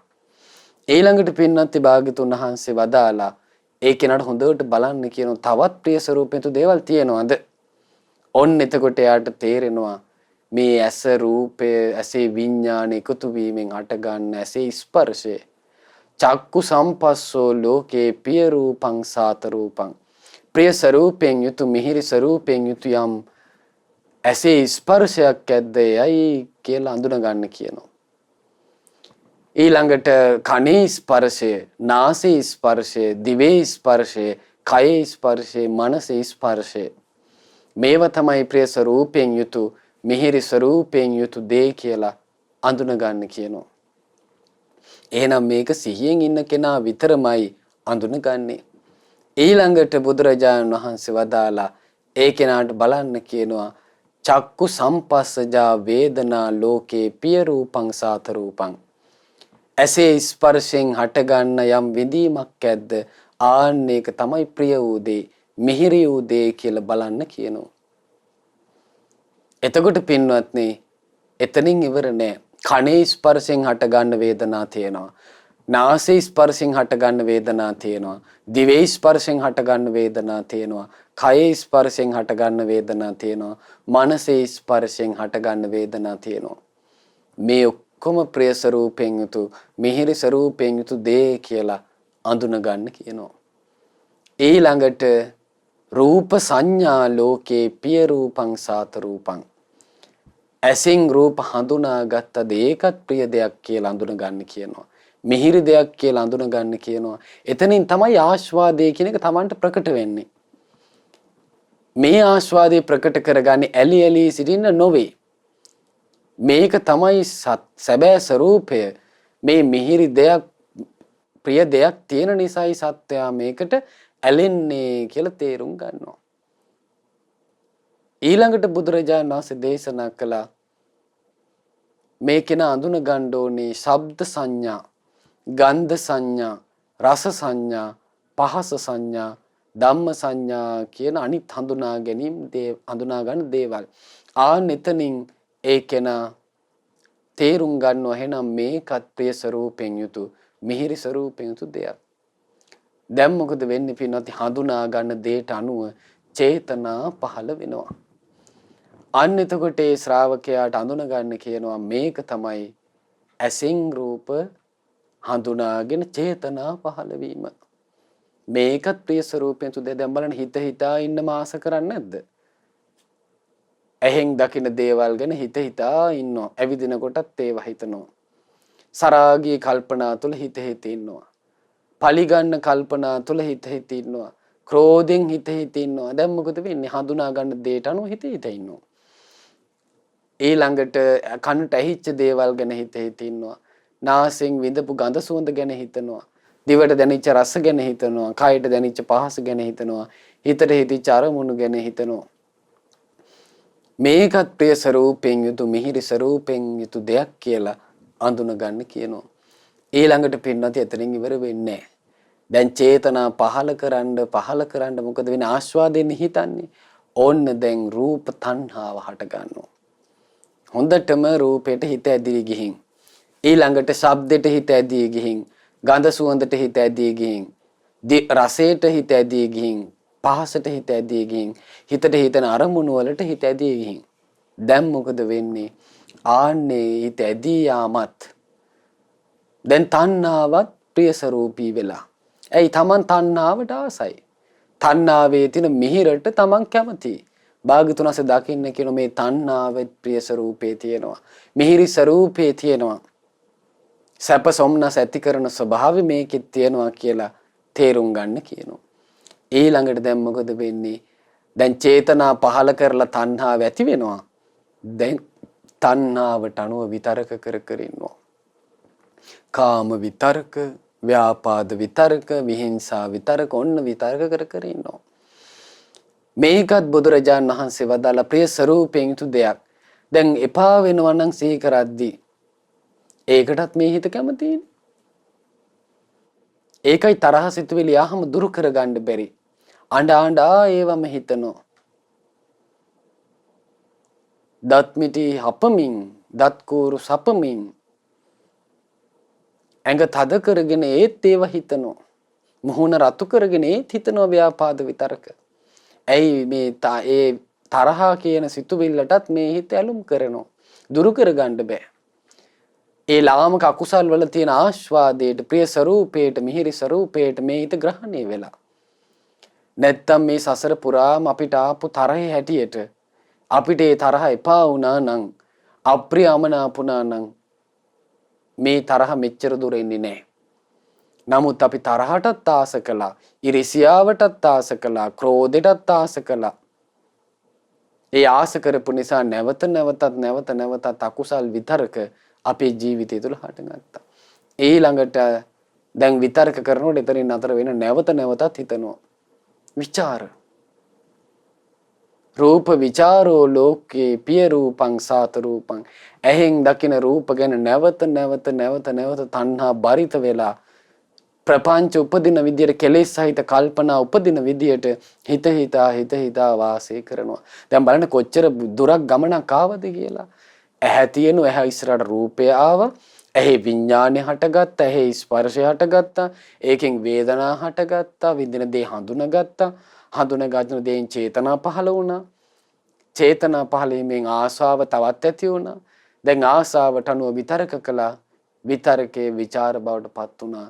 ඊළඟට පින්නත් භාග්‍යතුන් වහන්සේ වදාලා ඒ කෙනාට හොඳට බලන්න කියන තවත් ප්‍රිය ස්වરૂපයතු දේවල් තියෙනවද? ඔන්න එතකොට යාට තේරෙනවා මේ ඇස රූපය, ඇසේ විඥාන එකතු වීමෙන් අටගන්න ඇසේ ස්පර්ශය. චක්කු සම්පස්සෝ ලෝකේ පිය රූපං සාත රූපං. ප්‍රිය ස්වરૂපයෙන් යුතු, මිහිරි ස්වરૂපයෙන් යුතු යම් ඇසේ ස්පර්ශයක් ඇද්දේයි කියලා අඳුන ගන්න කියනවා. ඊළඟට කනේ ස්පර්ශය, නාසයේ ස්පර්ශය, දිවේ ස්පර්ශය, කයේ ස්පර්ශය, මනසේ ස්පර්ශය. මේව තමයි ප්‍රිය ස්වરૂපයෙන් යුතු, මිහිරි ස්වરૂපයෙන් යුතු දේ කියලා අඳුන ගන්න කියනවා. එහෙනම් මේක සිහියෙන් ඉන්න කෙනා විතරමයි අඳුනගන්නේ. ඊළඟට බුදුරජාණන් වහන්සේ වදාලා ඒ කෙනාට බලන්න කියනවා චක්කු සම්පස්සජා වේදනා ලෝකේ පිය රූපං සාත රූපං. ඇසේ ස්පර්ශයෙන් හටගන්න යම් විඳීමක් ඇද්ද ආන්න ඒක තමයි ප්‍රිය වූ දේ, මිහිරි වූ දේ කියලා බලන්න කියනවා. එතකොට පින්වත්නි එතනින් ඉවර නෑ. කනේ ස්පර්ශයෙන් හටගන්න වේදනා තියෙනවා. නාසයේ ස්පර්ශයෙන් හටගන්න වේදනා තියෙනවා. දිවේ ස්පර්ශයෙන් හටගන්න වේදනා තියෙනවා. කයේ ස්පර්ශයෙන් හටගන්න වේදනා තියෙනවා. මනසේ ස්පර්ශයෙන් හටගන්න වේදනා තියෙනවා. මේ ඔක්කොම ප්‍රිය ස්වરૂපයෙන් යුතු මිහිරි ස්වરૂපයෙන් යුතු දේ කියලා අඳුන ගන්න කියනවා. ඊළඟට රූප සංඥා ලෝකේ පිය රූපං සාත රූපං. ඇසින් රූප හඳුනාගත්තද ඒකත් ප්‍රිය දෙයක් කියලා අඳුන ගන්න කියනවා. මිහිරි දෙයක් කියලා අඳුන ගන්න කියනවා. එතනින් තමයි ආස්වාදය කියන එක Tamanට ප්‍රකට වෙන්නේ. මේ ආස්වාදය ප්‍රකට කරගන්නේ ඇලි ඇලි සිටින්න නොවේ. මේක තමයි සැබෑ ස්වરૂපය. මේ මිහිරි දෙයක් ප්‍රිය දෙයක් තියෙන නිසායි සත්‍යයා මේකට ඇලෙන්නේ කියලා තේරුම් ගන්නවා. ඊළඟට බුදුරජාණන් වහන්සේ දේශනා කළා මේ කෙනා අඳුන ගන්න ඕනේ ශබ්ද සංඥා, ගන්ධ සංඥා, රස සංඥා, පහස සංඥා, ධම්ම සංඥා කියන අනිත් හඳුනා ගන්න දේවල්. එතනින් ඒ කෙනා තේරුම් ගන්නවා එහෙනම් මේකත් ප්‍රිය ස්වરૂපයෙන් යුතු මිහිරි ස්වરૂපයෙන් යුතු දෙයක්. දැන් මොකද වෙන්නේ පින්වත්? හඳුනා ගන්න දේට අනුව චේතනා පහළ වෙනවා. අන්න එතකොට ඒ ශ්‍රාවකයාට අඳුන ගන්න කියනවා මේක තමයි ඇසින් රූප හඳුනාගෙන චේතනා පහළ වීම. මේකත් ප්‍රිය ස්වરૂපයෙන් යුතු දෙයක්. දැන් බලන්න හිත හිතා ඉන්න මාස කරන්නේ නැද්ද? ඇහෙන් දකින දේවල් ගැන හිත හිතා ඉන්නවා. ඇවිදින කොටත් ඒවා හිතනවා. සරාගී කල්පනා තුළ හිත හිත ඉන්නවා. පලිගන්න කල්පනා තුළ හිත හිත ඉන්නවා. ක්‍රෝධෙන් හිත හිත ඉන්නවා. දැන් මොකද වෙන්නේ? හඳුනා ගන්න දේට අනුව හිත හිත ඉන්නවා. ඊළඟට කනට ඇහිච්ච දේවල් ගැන හිත හිත ඉන්නවා. නාසයෙන් විඳපු ගඳ සුවඳ ගැන හිතනවා. දිවට දැනෙච්ච රස ගැන හිතනවා. කයට දැනෙච්ච පහස ගැන හිතනවා. හිතට හිතිච්ච අරමුණු ගැන හිතනවා. මේකත් ප්‍රිය ස්වરૂපයෙන් යුතු මිහිරි ස්වરૂපයෙන් යුතු දෙයක් කියලා අඳුන ගන්න කියනවා. ඊළඟට පින්නත් එතනින් ඉවර වෙන්නේ නැහැ. දැන් චේතනා පහල කරන්න මොකද වෙන්නේ? ආස්වාදයෙන් හිතන්නේ. ඕන්න දැන් රූප තණ්හාව හට ගන්නවා. හොඳටම රූපයට හිත ඇදී ගිහින් ඊළඟට ශබ්දෙට හිත ඇදී ගිහින් ගඳ සුවඳට හිත ඇදී ගිහින් රසයට හිත ඇදී ගිහින් පහසට හිත ඇදී ගිහින් හිතට හිතන අරමුණු වලට හිත ඇදී ගිහින් දැන් මොකද වෙන්නේ? ආන්නේ හිත ඇදී යාමත් දැන් තණ්හාවත් ප්‍රිය ස්වરૂපී වෙලා. ඇයි? Taman තණ්හාවට ආසයි. තණ්හාවේ තියෙන මිහිරට Taman කැමතියි. භාග්‍යතුන් වහන්සේ දකින්න කියන මේ තණ්හාවේ ප්‍රිය ස්වરૂපේ තියෙනවා. මිහිරි ස්වરૂපේ තියෙනවා. සැප සොම්නස් ඇති කරන ස්වභාවය මේකෙත් තියෙනවා කියලා තේරුම් ගන්න කියනවා. ඊළඟට දැන් මොකද වෙන්නේ? දැන් චේතනා පහල කරලා තණ්හාව ඇති වෙනවා. දැන් තණ්හාවට අනුව විතරක කර ඉන්නවා. කාම විතරක, ව්‍යාපාද විතරක, විහිංසා විතරක, ඔන්න විතරක කර ඉන්නවා. මේකත් බුදුරජාණන් වහන්සේ වදාළ ප්‍රිය ස්වરૂපයෙන් යුතු දෙයක්. දැන් එපා වෙනවා නම් සිහි කරද්දී ඒකටත් මේ හිත කැමතියි. ඒකයි තරහ සිතුවිලි ආහම දුරු කරගන්න බැරි. අඬ ඒවම හිතනවා. දත් මිටි හපමින්, දත් කූරු සපමින් ඇඟ තද කරගෙන ඒත් ඒව හිතනවා. මුහුණ රතු කරගෙන ඒත් හිතනවා ව්‍යාපාද විතරක. ඇයි මේ ඒ තරහා කියන සිතුවිල්ලටත් මේ හිත ඇලුම් කරනවා. දුරු කරගන්න බෑ. ඒ ලාමක අකුසල් වල තියෙන ආස්වාදයට, ප්‍රිය ස්වરૂපයට, මිහිරි ස්වરૂපයට මේ හිත ග්‍රහණය වෙලා. නැත්තම් මේ සසර පුරාම අපිට ආපු තරහේ හැටියට අපිට ඒ තරහ එපා වුණා නම්, අප්‍රියමනාපුණා නම් මේ තරහ මෙච්චර දුර එන්නේ නැහැ. නමුත් අපි තරහටත් ආස කළා, ඉරිසියාවටත් ආස කළා, ක්‍රෝධයටත් ආස කළා. ඒ ආස කරපු නිසා නැවත අකුසල් විතරක අපේ ජීවිතය තුළ හටගත්තා. ඊළඟට දැන් විතර්ක කරනකොට එතනින් නතර වෙන නැවතත් හිතනවා. විචාර. රූප විචාරෝ ලෝකේ පිය රූපං සාත රූපං. ඇහෙන් දකින රූප ගැන නැවත තණ්හා බරිත වෙලා ප්‍රපංච උපදින විදියට කෙලෙස් සහිත කල්පනා උපදින විදියට හිත හිතා වාසය කරනවා. දැන් බලන්න කොච්චර දුරක් ගමනක් ආවද කියලා. ඇහැ තියෙනු ඇහැ ඉස්සරහට රූපය ආවා. ඇහි විඥානය හටගත්තා. ඇහි ස්පර්ශය හටගත්තා. ඒකෙන් වේදනා හටගත්තා. විඳින දේ හඳුනගත්තා. හඳුනගත්තු දේෙන් චේතනා පහළ වුණා. චේතනා පහළ වීමෙන් ආශාව තවත් ඇති වුණා. දැන් ආශාවට අනුව විතරක කළා. විතරකේ ਵਿਚාර බවට පත් වුණා.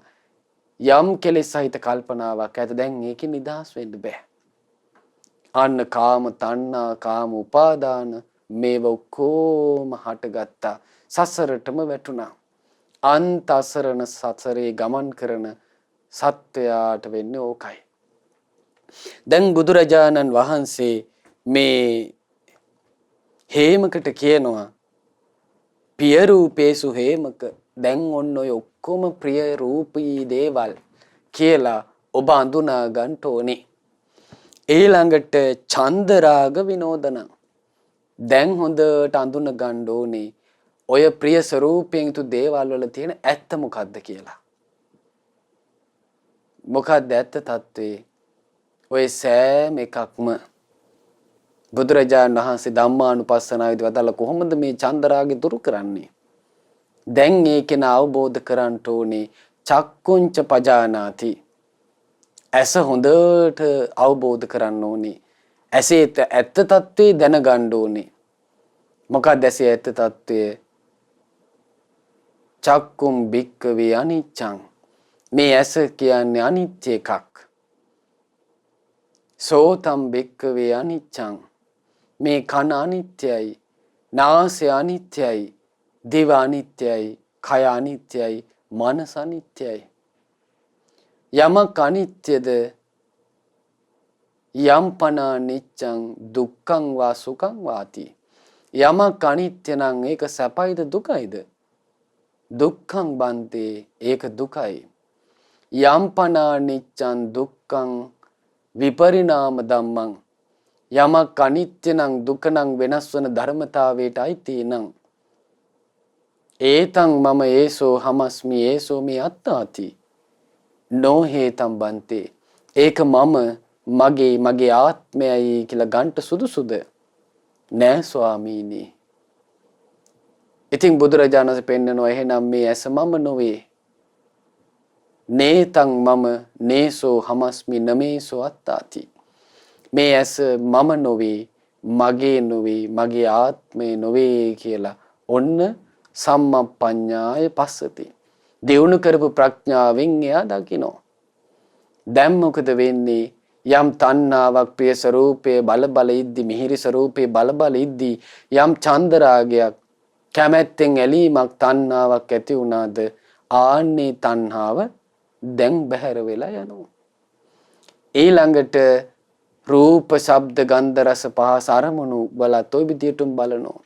යම් කෙලෙස් සහිත කල්පනාවක් ඇත. දැන් ඒකෙන් නිදහස් වෙන්න බෑ. අන්න කාම තණ්හා කාම උපාදාන මේව ඔක්කොම හටගත්තා. සසරටම වැටුණා. අන්ත අසරණ සසරේ ගමන් කරන සත්වයාට වෙන්නේ ඕකයි. දැන් බුදුරජාණන් වහන්සේ මේ හේමකට කියනවා පිය රූපේසු හේමක. දැන් ඔන්න ඔය ඔක්කොම ප්‍රිය රූපී දේවල් කියලා ඔබ අඳුනා ගන්න ඕනේ. ඊළඟට චන්දරාග විනෝදන. දැන් හොඳට අඳුන ගන්න ඕනේ ඔය ප්‍රිය ස්වરૂපයෙන් යුතු දේවල් වල තියෙන ඇත්ත මොකද්ද කියලා. මොකක්ද ඇත්ත తත්වේ? ඔය සෑම එකක්ම බුදුරජාණන් වහන්සේ ධම්මානුපස්සනාවේදී වදාළ කොහොමද මේ චන්දරාගය දුරු කරන්නේ? දැන් ඒකේන අවබෝධ කරගන්න ඕනේ චක්කුංච පජානාති. ඇස හොඳට අවබෝධ කරගන්න ඕනේ. ඇසේ ඇත්ත తත්වේ දැනගන්න ඕනේ. මොකක්ද ඇසේ ඇත්ත తත්වය? චක්කුම් භික්කවේ අනිච්ඡං. මේ ඇස කියන්නේ අනිත්‍ය එකක්. සෝතම් භික්කවේ අනිච්ඡං. මේ කන අනිත්‍යයි. නාසය අනිත්‍යයි. දිව අනිත්‍යයි. කය අනිත්‍යයි. මනස අනිත්‍යයි. යමක් අනිත්‍යද යම්පන නිච්ඡං දුක්ඛං වා සුඛං වාති. යමක් අනිත්‍ය නම් ඒක සැපයිද දුකයිද? දුක්ඛං බන්තේ ඒක දුකයි. යම්පන නිච්ඡං දුක්ඛං විපරිණාම ධම්මං. යමක් අනිත්‍ය නම් දුක නම් වෙනස් වන ධර්මතාවයට අයිති නම් ඒතං මම ඒසෝ හමස්මි ඒසෝ මේ අත්තාති. නොහේතම් බන්තේ ඒක මම මගේ ආත්මයයි කියලා ගන්ට සුදුසුද? නෑ ස්වාමීනි. ඉතින් බුදුරජාණන් වහන්සේ පෙන්නනවා එහෙනම් මේ ඇස මම නොවේ. නේතං මම නේසෝ හමස්මි නමේසෝ අත්තාති. මේ ඇස මම නොවේ, මගේ නොවේ, මගේ ආත්මේ නොවේ කියලා ඔන්න සම්මප්පඤ්ඤාය පස්සති. දියුණු කරපු ප්‍රඥාවෙන් එයා දකිනවා. දැන් මොකද වෙන්නේ? යම් තණ්හාවක් ප්‍රිය ස්වરૂපයේ බල ඉද්දි, මිහිරි ස්වરૂපයේ බල ඉද්දි යම් චන්දරාගයක් කැමැත්තෙන් ඇලීමක් තණ්හාවක් ඇති වුණාද ආන්නේ තණ්හාව දැන් බැහැර වෙලා යනවා. ඊළඟට රූප ශබ්ද ගන්ධ රස පහස අරමුණු බලත් ඔය විදියටම බලනවා.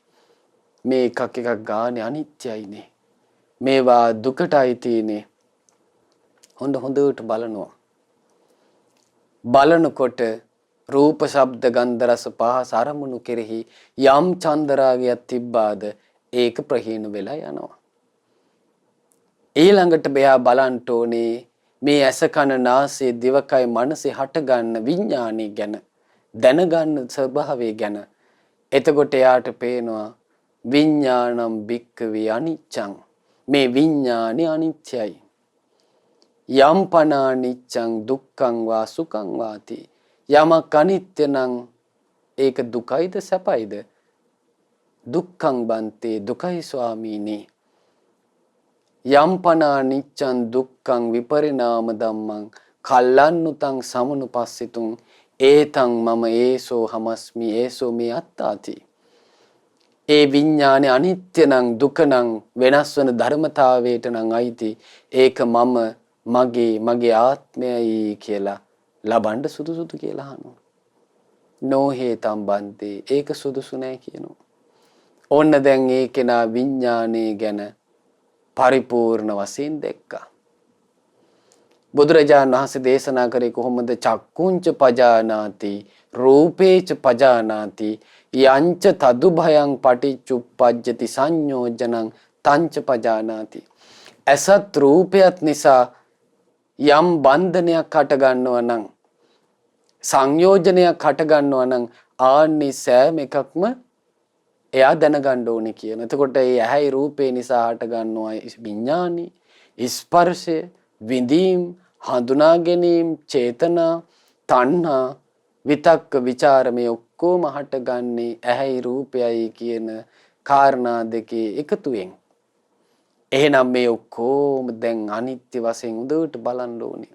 මේ එකක් ගානේ අනිත්‍යයිනේ. මේවා දුකටයි තියෙන්නේ. හොඳට බලනවා. බලනකොට රූප ශබ්ද ගන්ධ රස පහස අරමුණු කෙරෙහි යම් චන්දරාගයක් තිබ්බාද ඒක ප්‍රහීන වෙලා යනවා. ඊළඟට බයා බලන්න ඕනේ මේ ඇස කන නාසය දිවකය මනසේ හටගන්න විඥානය ගැන, දැනගන්න ස්වභාවය ගැන. එතකොට එයාට පේනවා විඥානම් භික්කවේ අනිච්ඡං. මේ විඥානය අනිත්‍යයි. යම්පන අනිච්ඡං දුක්ඛං වා සුඛං වාති. යමක් අනිත්‍ය නම් ඒක දුකයිද සැපයිද? දුක්ඛං බන්තේ දුකයි ස්වාමීනි. යම්පන අනිච්ඡං දුක්ඛං විපරිණාම ධම්මං කල්ලන්නුතං සමනුපස්සිතුං ඒතං මම ඒසෝ හමස්මි ඒසෝ මේ අත්තාති. ඒ විඥානේ අනිත්‍ය නම් දුක නම් වෙනස් වන ධර්මතාවයට නම් අයිති. ඒක මම මගේ ආත්මයයි කියලා ලබන්න සුදුසුද කියලා අහනවා. නොහේතම් බන්තේ ඒක සුදුසු නැහැ කියනවා. ඕන්න දැන් ඒ කෙනා විඥානේ ගැන පරිපූර්ණ වශයෙන් දැක්කා. බුදුරජාණන් වහන්සේ දේශනා කරේ කොහොමද? චක්කුංච පජානාති රූපේච පජානාති යංච තදු භයං පටිච්චුප්පජ්ජති සංයෝජනං තංච පජානාති. ඇසත් රූපයත් නිසා යම් බන්ධනයක් හට ගන්නවා නම් සංයෝජනයක් හට ගන්නවා නම් ආන්නේ සෑම එකක්ම එයා දැනගන්න ඕනේ කියන. එතකොට ඒ ඇහැයි රූපේ නිසා හට ගන්නවා විඥානි, ස්පර්ශය, විඳීම්, හඳුනා ගැනීම, චේතනා, තණ්හා, විතක්ක, ਵਿਚාර මේ ඔක්කොම හටගන්නේ ඇහැයි රූපයයි කියන කාරණා දෙකේ එකතුවෙන්. එහෙනම් මේ ඔක්කොම දැන් අනිත්‍ය වශයෙන් උදේට බලන්න ඕනේ.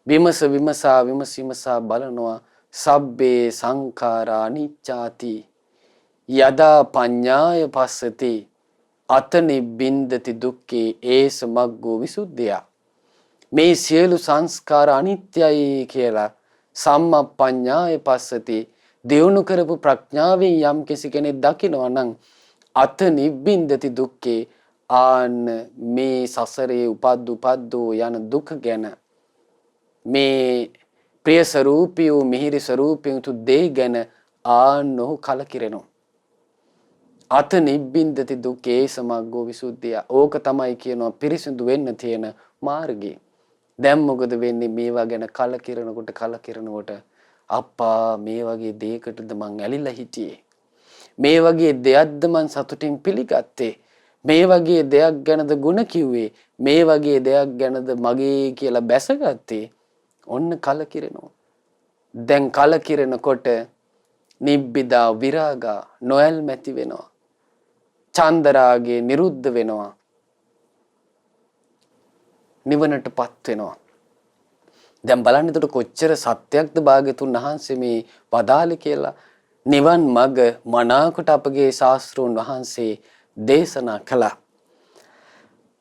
විමසා බලනවා සබ්බේ සංඛාරා අනිච්චාති යදා පඤ්ඤාය පස්සති අත නිබ්බින්දති දුක්ඛේ ඒස මග්ගෝ විසුද්ධිය. මේ සියලු සංස්කාර අනිත්‍යයි කියලා සම්මප්පඤ්ඤාය පස්සති දියුණු කරපු ප්‍රඥාවෙන් යම් කෙනෙක් දකිනවා නම් අත නිබ්බින්දති දුක්ඛේ ආන මේ සසරේ උපද්දෝ යන දුක ගැන මේ ප්‍රිය ස්වરૂපී වූ මිහිරි ස්වરૂපී වූ දේ ගැන ආනෝ කලකිරෙනවා. අත නිබ්බින්දති දුක්ඛේ සමග්ගෝ විසුද්ධිය. ඕක තමයි කියනවා පිරිසිදු වෙන්න තියෙන මාර්ගය. දැන් මොකද වෙන්නේ මේවා ගැන කලකිරනකොට අප්පා මේ වගේ දෙයකටද මං ඇලිලා හිටියේ. මේ වගේ දෙයක්ද මං සතුටින් පිළිගත්තේ. මේ වගේ දෙයක් ගැනද ಗುಣ කිව්වේ. මේ වගේ දෙයක් ගැනද මගේ කියලා බැසගත්තේ. ඔන්න කලකිරෙනවා. දැන් කලකිරෙනකොට නිබ්බිදා විරාගා නොයල්මැති වෙනවා. චන්දරාගේ නිරුද්ධ වෙනවා. නිවනටපත් වෙනවා. දැන් බලන්න එතකොට කොච්චර සත්‍යයක්ද භාග්‍යතුන් වහන්සේ මේ වදාළේ කියලා. නිවන් මඟ මනාකොට අපගේ ශාස්ත්‍රෝන් වහන්සේ දේශනා කළා.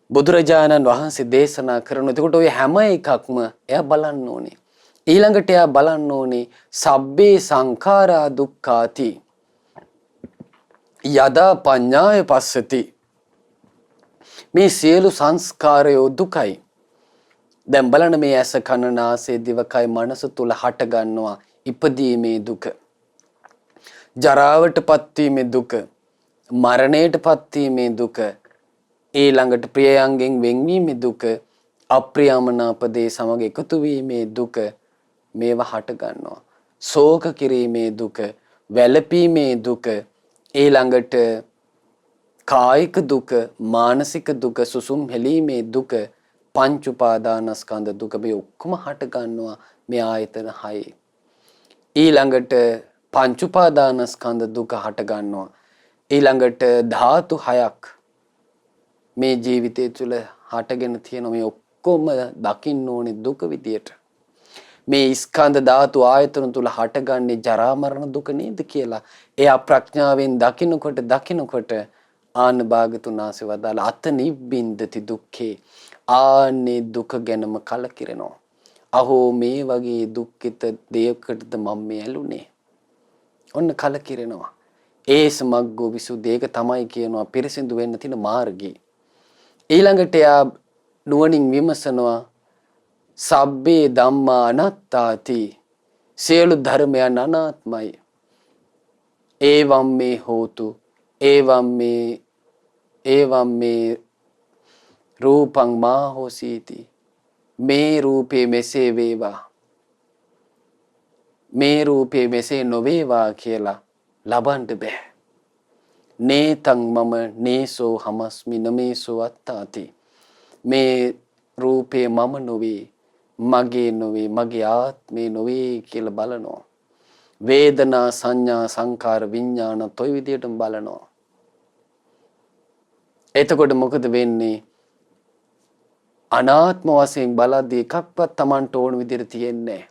බුදුරජාණන් වහන්සේ දේශනා කරන. එතකොට ඔය හැම එකක්ම එයා බලන්න ඕනේ. ඊළඟට එයා බලන්න ඕනේ සබ්බේ සංඛාරා දුක්ඛාති යදා පඤ්ඤාය පස්සති. මේ සියලු සංස්කාරයෝ දුකයි. දැන් බලන්න මේ ඇස කන නාසය දිවකය මනස තුල හට ගන්නවා ඉපදීමේ දුක. ජරාවටපත් වීමේ දුක. මරණයටපත් වීමේ දුක. ඊළඟට ප්‍රියයන්ගෙන් වෙන්වීමේ දුක. අප්‍රියමනාප දේ සමග එකතු වීමේ දුක. මේවා හට ගන්නවා. ශෝක කිරීමේ දුක, වැළපීමේ දුක, ඊළඟට කායික දුක, මානසික දුක, සුසුම් හෙලීමේ දුක, පංච උපාදානස්කන්ධ දුක මේ ඔක්කොම හට ගන්නවා මේ ආයතන 6. ඊළඟට පංච උපාදානස්කන්ධ දුක හට ගන්නවා. ඊළඟට ධාතු 6ක් මේ ජීවිතය තුළ හටගෙන තියෙන මේ ඔක්කොම දකින්න ඕනේ දුක විදියට. මේ ස්කන්ධ ධාතු ආයතන තුල හටගන්නේ ජරා මරණ දුක නේද කියලා එයා ප්‍රඥාවෙන් දකින්නකොට ආන භාගතුන් ආසේ වදාළ අත නිබ්බින්දති දුක්ඛේ ආනේ දුක ගැනම කලකිරෙනවා. අහෝ මේ වගේ දුක්ඛිත දෙයකටද මම මේ ඇලුනේ. ඔන්න කලකිරෙනවා. ඒස මග්ගෝ විසුද්ධි. ඒක තමයි කියනවා පිරිසිදු වෙන්න තියෙන මාර්ගය. ඊළඟට එයා නුවණින් විමසනවා සබ්බේ ධම්මා අනාත්තාති. සියලු ධර්මයන් අනාත්මයි. ඒවම් මේ හෝතු ඒවම් මේ රූපං මා හෝසීති. මේ රූපේ මෙසේ වේවා, මේ රූපේ මෙසේ නොවේවා කියලා ලබන්න බෑ. නේතං මම නේසෝ හමස්මි නමේසෝ අත්තාති. මේ රූපේ මම නොවේ, මගේ නොවේ, මගේ ආත්මේ නොවේ කියලා බලනවා. වේදනා සංඥා සංකාර විඥාන toy විදියටම බලනවා. එතකොට මොකද වෙන්නේ? අනාත්ම වශයෙන් බලද්දී එකක්වත් Tamanට ඕන විදියට තියෙන්නේ.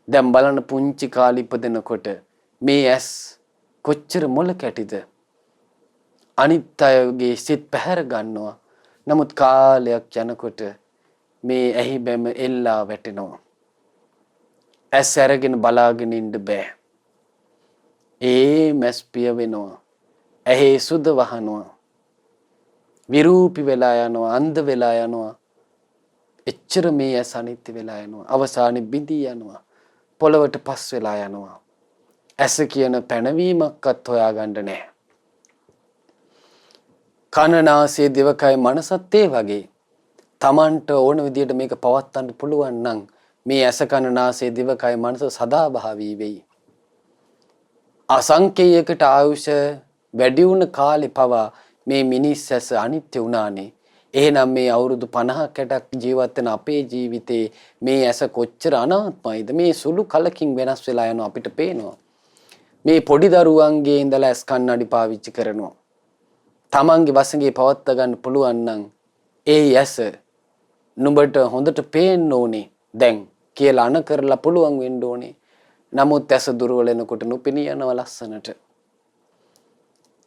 දැන් බලන්න පුංචි කාලේ ඉපදෙනකොට මේ ඇස් කොච්චර මොළ කැටිද? අනිත් අයගේ සිත් පැහැර ගන්නවා. නමුත් කාලයක් යනකොට මේ ඇහි බැම එල්ලා වැටෙනවා. ඇස් අරගෙන බලාගෙන ඉන්න බෑ. මැස් පිය වෙනවා. ඇහි සුද වහනවා. විරූපි වෙලා යනවා, අන්ධ වෙලා යනවා. එච්චර මේ ඇස් අනිත්‍ය වෙලා යනවා. අවසානයේ බිඳී යනවා. පොළවට පස් වෙලා යනවා. ඇස කියන පැනවීමක්වත් හොයාගන්න නැහැ. කන නාසය දිවකය මනසත් ඒ වගේ. Tamanට ඕන විදියට මේක පවත්වන්න පුළුවන් නම් මේ ඇස කන නාසය දිවකය මනස සදාභාවී වෙයි. අසංකේයයකට ආයුෂ වැඩි වුණ කාලේ පවා මේ මිනිස් ඇස අනිත්‍ය වුණානේ. එහෙනම් මේ අවුරුදු 50ක් 60ක් ජීවත් වෙන අපේ ජීවිතේ මේ ඇස කොච්චර අනාත්මයිද? මේ සුළු කලකින් වෙනස් වෙලා යනවා අපිට පේනවා. මේ පොඩි දරුවන්ගේ ඉඳලා ඇස් කන්නඩි පාවිච්චි කරනවා. තමන්ගේ වසඟේ පවත්වා ගන්න පුළුවන් නම් ඒ ඇස නුඹට හොඳට පේන්න ඕනේ දැන් කියලා අණ කරලා පුළුවන් වෙන්න ඕනේ. නමුත් ඇස දුර්වල වෙනකොට නොපෙනී යනවා ලස්සනට.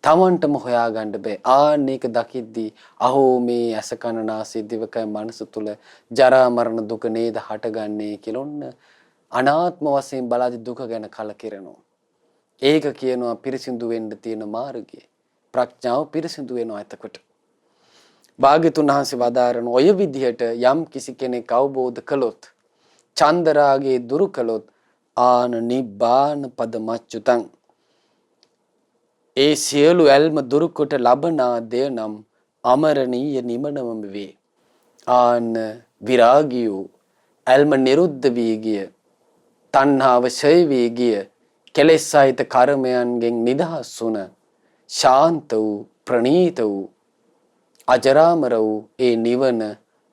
තමන්ටම හොයාගන්න බෑ. ආන්න ඒක දකිද්දී අහෝ මේ ඇස කන නාසය දිවකය මනස තුල ජරා මරණ දුක නේද හටගන්නේ කියලා ඔන්න අනාත්ම වශයෙන් බලද්දී දුක ගැන කලකිරෙනවා. ඒක කියනවා පිරිසිදු වෙන්න තියෙන මාර්ගය. ප්‍රඥාව පිරිසිදු වෙනවා එතකොට. භාග්‍යතුන් වහන්සේ වදාරන ඔය විදිහට යම් කිසි කෙනෙක් අවබෝධ කළොත්, චන්දරාගේ දුරු කළොත් ආන නිබ්බාන පද මච්චුතං. ඒ සියලු ඇල්ම දුරු කොට ලබනා දෙය නම් අමරණීය නිමනම වේ. ආන විරාගියෝ ඇල්ම නිරුද්ධ වී ගිය, තණ්හාව ඡය වී ගිය, කෙලෙස් සහිත කර්මයන්ගෙන් නිදහස් වුණ, ශාන්ත වූ, ප්‍රණීත වූ, අජරාමර වූ ඒ නිවන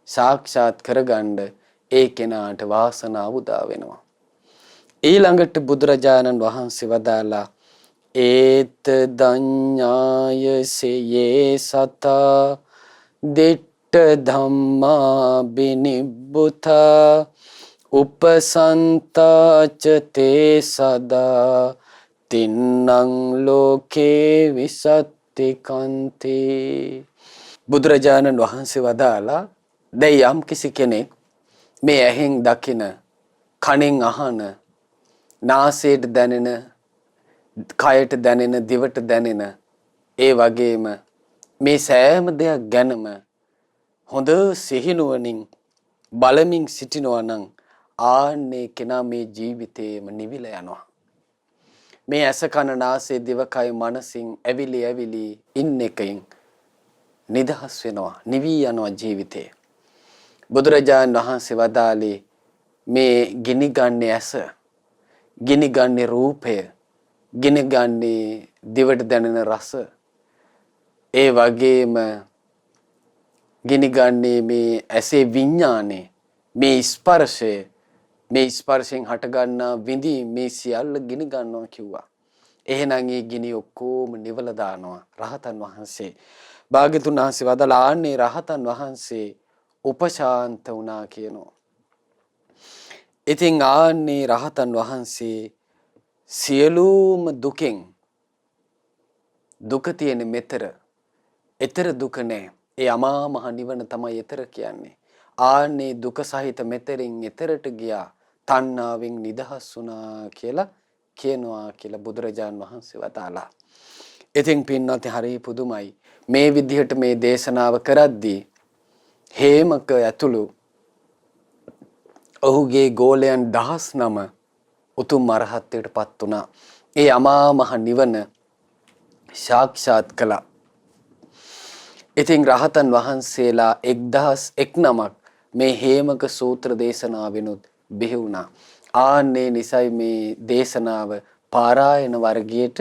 සාක්ෂාත් කරගන්න ඒ කෙනාට වාසනාව උදා වෙනවා. ඊළඟට බුදුරජාණන් වහන්සේ වදාලා ඒත දඤ්ඤාය සයේ සතා දිට්ඨ ධම්මා බිනිබ්බුතා උපසන්තාච තේ සදා තින්නං ලෝකේ විසත්ති කන්තේ. බුදුරජාණන් වහන්සේ වදාලා දැන් යම් කිසි කෙනෙක් මේ ඇහෙන් දකින, කනෙන් අහන, නාසයට දැනෙන, කයට දැනෙන, දිවට දැනෙන ඒ වගේම මේ සෑම දෙයක් ගැනම හොඳ සිහිනුවණින් බලමින් සිටිනවා නම් ආන්නේ කෙනා මේ ජීවිතේම නිවිලා යනවා. මේ ඇස කන නාසය දිවකය මනසින් ඇවිලි ඇවිලි ඉන්න එකෙන් නිදහස් වෙනවා, නිවී යනවා ජීවිතේ. බුදුරජාණන් වහන්සේ වදාළේ මේ ගිනිගන්නේ ඇස, ගිනිගන්නේ රූපය, ගිනිගන්නේ දිවට දැනෙන රස, ඒ වගේම ගිනිගන්නේ මේ ඇසේ විඥානේ, මේ ස්පර්ශය, මේ ස්පර්ශයෙන් හටගන්නා විඳීම් මේ සියල්ල ගිනි ගන්නවා කිව්වා. එහෙනම් ඒ ගිනි ඔක්කොම නිවල දානවා රහතන් වහන්සේ. භාග්‍යතුන් වහන්සේ වදාළා ආන්නේ රහතන් වහන්සේ උපශාන්ත වුණා කියනවා. ඉතින් ආන්නේ රහතන් වහන්සේ සියලුම දුකෙන්, දුක තියෙන මෙතර, ඊතර දුක නැහැ. ඒ අමා මහ නිවන තමයි ඊතර කියන්නේ. ආන්නේ දුක සහිත මෙතරින් ඊතරට ගියා, තණ්හාවෙන් නිදහස් වුණා කියලා කියනවා කියලා බුදුරජාන් වහන්සේ වදාලා. ඉතින් පින්නත් හරි පුදුමයි. මේ විදිහට මේ දේශනාව කරද්දී හේමක ඇතුළු ඔහුගේ ගෝලයන් 19 උතුම් අරහත්ත්වයට පත් වුණා. ඒ අමා මහ නිවන සාක්ෂාත් කළා. ඉතින් රහතන් වහන්සේලා 1001 නමක් මේ හේමක සූත්‍ර දේශනාවෙනුත් බිහි වුණා. ආන්නේ නිසයි මේ දේශනාව පාරායන වර්ගයට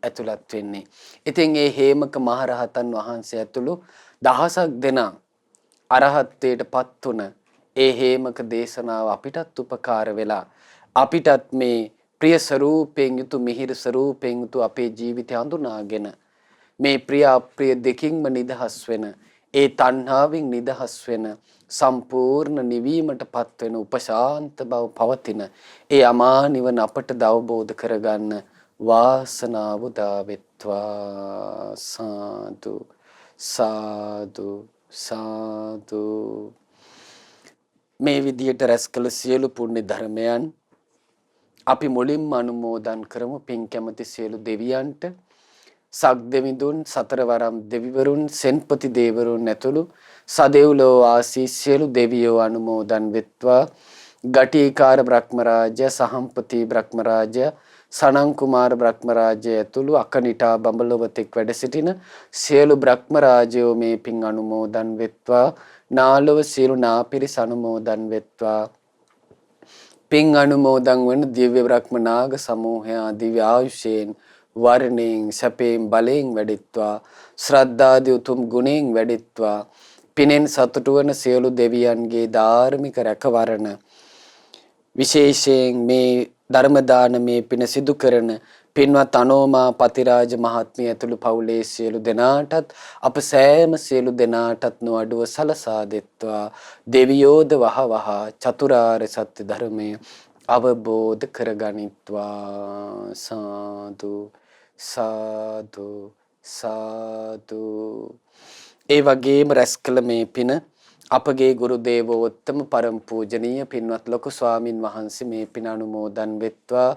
ඇතුළත් වෙන්නේ. ඉතින් මේ හේමක මහරහතන් වහන්සේ ඇතුළු දහසක් දෙනා අරහත්ත්වයට පත් වුණ ඒ හේමක දේශනාව අපිටත් උපකාර වෙලා අපිටත් මේ ප්‍රිය ස්වરૂපයෙන් යුතු මිහිර ස්වરૂපයෙන් යුතු අපේ ජීවිතය හඳුනාගෙන මේ ප්‍රිය අප්‍රිය දෙකින්ම නිදහස් වෙන, ඒ තණ්හාවෙන් නිදහස් වෙන, සම්පූර්ණ නිවීමටපත් වෙන උපශාන්ත බව පවතින ඒ අමා නිවන අපට අවබෝධ කරගන්න වාසනාව උදා වෙත්වා. සාදු සාදු සාදු. මේ විදියට රැස් කළ සියලු පුණ්‍ය ධර්මයන් අපි මුලින්ම අනුමෝදන් කරමු. පින් කැමති සියලු දෙවියන්ට, සක්දෙවිඳුන්, සතරවරම් දෙවිවරුන්, සෙන්පති දේවරුන් ඇතුළු සදෙව්ලෝ වාසී සියලු දෙවියෝ අනුමෝදන් වෙත්වා. ගටිකාර බ්‍රහ්ම රාජ්‍ය, සහම්පති බ්‍රහ්ම රාජ්‍ය, සනං කුමාර බ්‍රහ්ම රාජ්‍ය ඇතුළු අකනිටා බඹලොවතෙක් වැඩ සිටින සියලු බ්‍රහ්ම රාජයෝ මේ පින් අනුමෝදන් වෙත්වා. නාලොව සියලු නාපිරිස අනුමෝදන් වෙත්වා. පින් අනුමෝදන් වන දිව්‍ය බ්‍රහ්ම නාග සමූහයා දිව්‍ය ආයුෂයෙන් වර්ණයෙන් සැපයෙන් බලයෙන් වැඩිත්වා. ශ්‍රද්ධාදී උතුම් ගුණයෙන් වැඩිත්වා. පිනෙන් සතුටු වන සියලු දෙවියන්ගේ ධාර්මික රැකවරණ විශේෂයෙන් මේ ධර්ම දානමේ පින සිදු කරන පින්වත් අනෝමා පතිරාජ මහත්මිය ඇතුළු පවුලේ සියලු දෙනාටත් අප සෑම සියලු දෙනාටත් නොඅඩුව සලසා දෙත්වා. දෙවියෝද වහවහ චතුරාර්ය සත්‍ය ධර්මය අවබෝධ කරගනිත්වා. සාදු සාදු සාදු. ඒ වගේම රැස් කළ මේ පින අපගේ ගුරු දේවෝත්තම පරම පූජනීය පින්වත් ලොකු ස්වාමින් වහන්සේ මේ පින අනුමෝදන් වෙත්වා.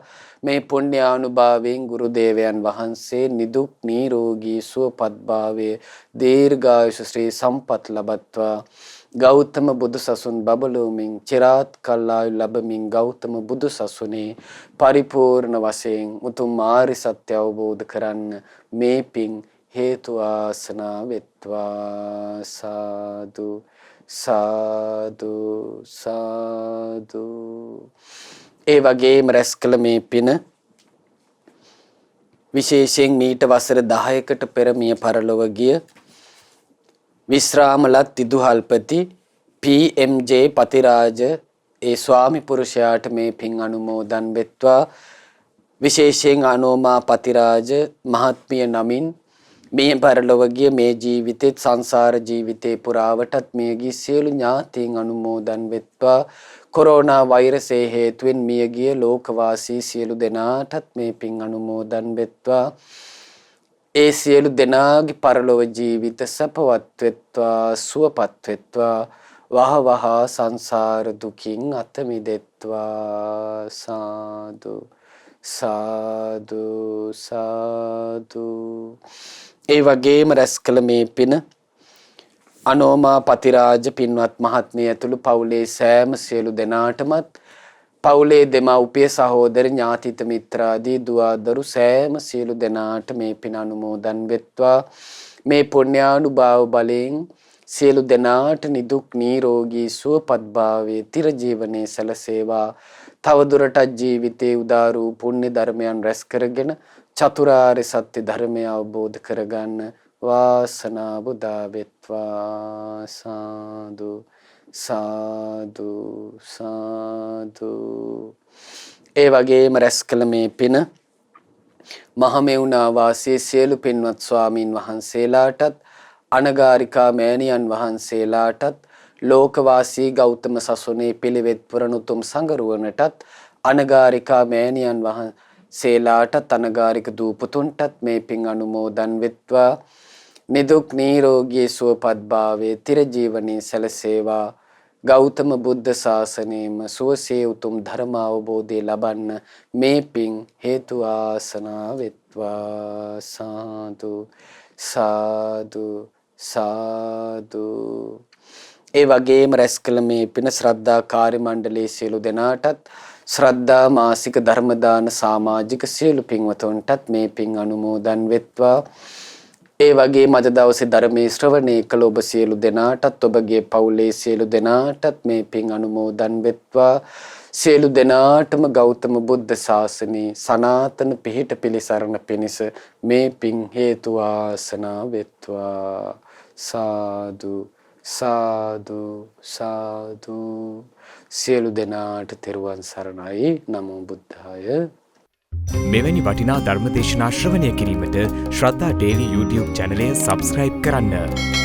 මේ පුණ්‍යානුභාවයෙන් ගුරු දේවයන් වහන්සේ නිදුක් නිරෝගී සුවපත් භාවයේ දීර්ඝායුෂ ශ්‍රී සම්පත් ලබත්වා. ගෞතම බුදු සසුන් බබලුමින් চিරාත් කල් ආයු ලැබමින් ගෞතම බුදු සසුනේ පරිපූර්ණ වශයෙන් උතුම් ආර්ය සත්‍ය අවබෝධ කරන්න මේ පින් හේතු ආසනා වෙත්වා. සාදු සාදු සාදු. ඒ වගේම රැස් කළ මේ පින විශේෂයෙන් මීට වසර 10කට පෙර මිය පරලොව ගිය විශ්‍රාමලත් විදුහල්පති PMJ පතිරාජ ඒ ස්වාමි පුරුෂයාට මේ පින් අනුමෝදන් වෙත්වා. විශේෂයෙන් අනෝමා පතිරාජ මහත්මිය නමින් මේ පරලොව ගිය මේ ජීවිතෙත් සංසාර ජීවිතේ පුරාවටත් මියගිය සියලු ඥාතීන් අනුමෝදන් වෙත්වා. කොරෝනා වෛරසයේ හේතුවෙන් මියගිය ලෝකවාසී සියලු දෙනාටත් මේ පින් අනුමෝදන් වෙත්වා. ඒ සියලු දෙනාගේ පරලොව ජීවිත සපවත් වෙත්වා, සුවපත් වෙත්වා. වහවහ සංසාර දුකින් අත මිදෙත්වා. සාදු සාදු සාදු. ඒ වගේම රැස් කළ මේ පින අනෝමා පතිරාජ පින්වත් මහත්මිය ඇතුළු පවුලේ සෑම සියලු දෙනාටමත් පවුලේ දෙමව්පිය සහෝදර ඥාතිත මිත්‍රාදී දුවදරු සෑම සියලු දෙනාට මේ පින අනුමෝදන් වෙත්වා. මේ පුණ්‍යානුභාව බලයෙන් සියලු දෙනාට නිදුක් නිරෝගී සුවපත් භාවයේ තිර ජීවනයේ සැලසේවා. තවදුරටත් ජීවිතයේ උදාරු පුණ්‍ය ධර්මයන් රැස් කරගෙන චතුරාර්ය සත්‍ය ධර්මය අවබෝධ කරගන්න වාසනාව උදා වෙත්වා. සාදු සාදු සාදු. ඒ වගේම රැස් කළ මේ පින මහමෙවුනා වාසී සියලු පින්වත් ස්වාමින් වහන්සේලාටත් අනගාരികා මෑණියන් වහන්සේලාටත් ලෝකවාසී ගෞතම සසුනේ පිළිවෙත් පුරන උතුම් සංගරුවනටත් අනගාരികා මෑණියන් වහන්සේලාටත් අනගාരിക දූපතුන්ටත් මේ පින් අනුමෝදන් වෙත්වා. නිදුක් නිරෝගී සුවපත් භාවයේ තිර ජීවනයේ සැලසේවා. ගෞතම බුද්ධ ශාසනයේම සුවසේ උතුම් ධර්ම අවබෝධය ලබන්න මේ පින් හේතු ආසනා වෙත්වා. සාදු සාදු සාදු. ඒ වගේම රැස් කළ මේ පින ශ්‍රද්ධා කාර්ය මණ්ඩලයේ සියලු දෙනාටත් ශ්‍රද්ධා මාසික ධර්ම දාන සමාජික සියලු පින්වතුන්ටත් මේ පින් අනුමෝදන් වෙත්වා. ඒ වගේ මද දවසේ ධර්මයේ ශ්‍රවණය කළ ඔබ සියලු දෙනාටත් ඔබගේ පවුලේ සියලු දෙනාටත් මේ පින් අනුමෝදන් වෙත්වා. සියලු දෙනාටම ගෞතම බුද්ධ ශාසනයේ සනාතන පිහිට පිළිසරණ පිණිස මේ පින් හේතු ආසනා වෙත්වා. සාදු සාදු සාදු. සියලු දෙනාට තෙරුවන් සරණයි. නමෝ බුද්ධාය. මෙවැනි වටිනා ධර්මදේශනා ශ්‍රවණය කිරීමට ශ්‍රද්ධා ටෙලි YouTube චැනලය සබ්ස්ක්‍රයිබ් කරන්න.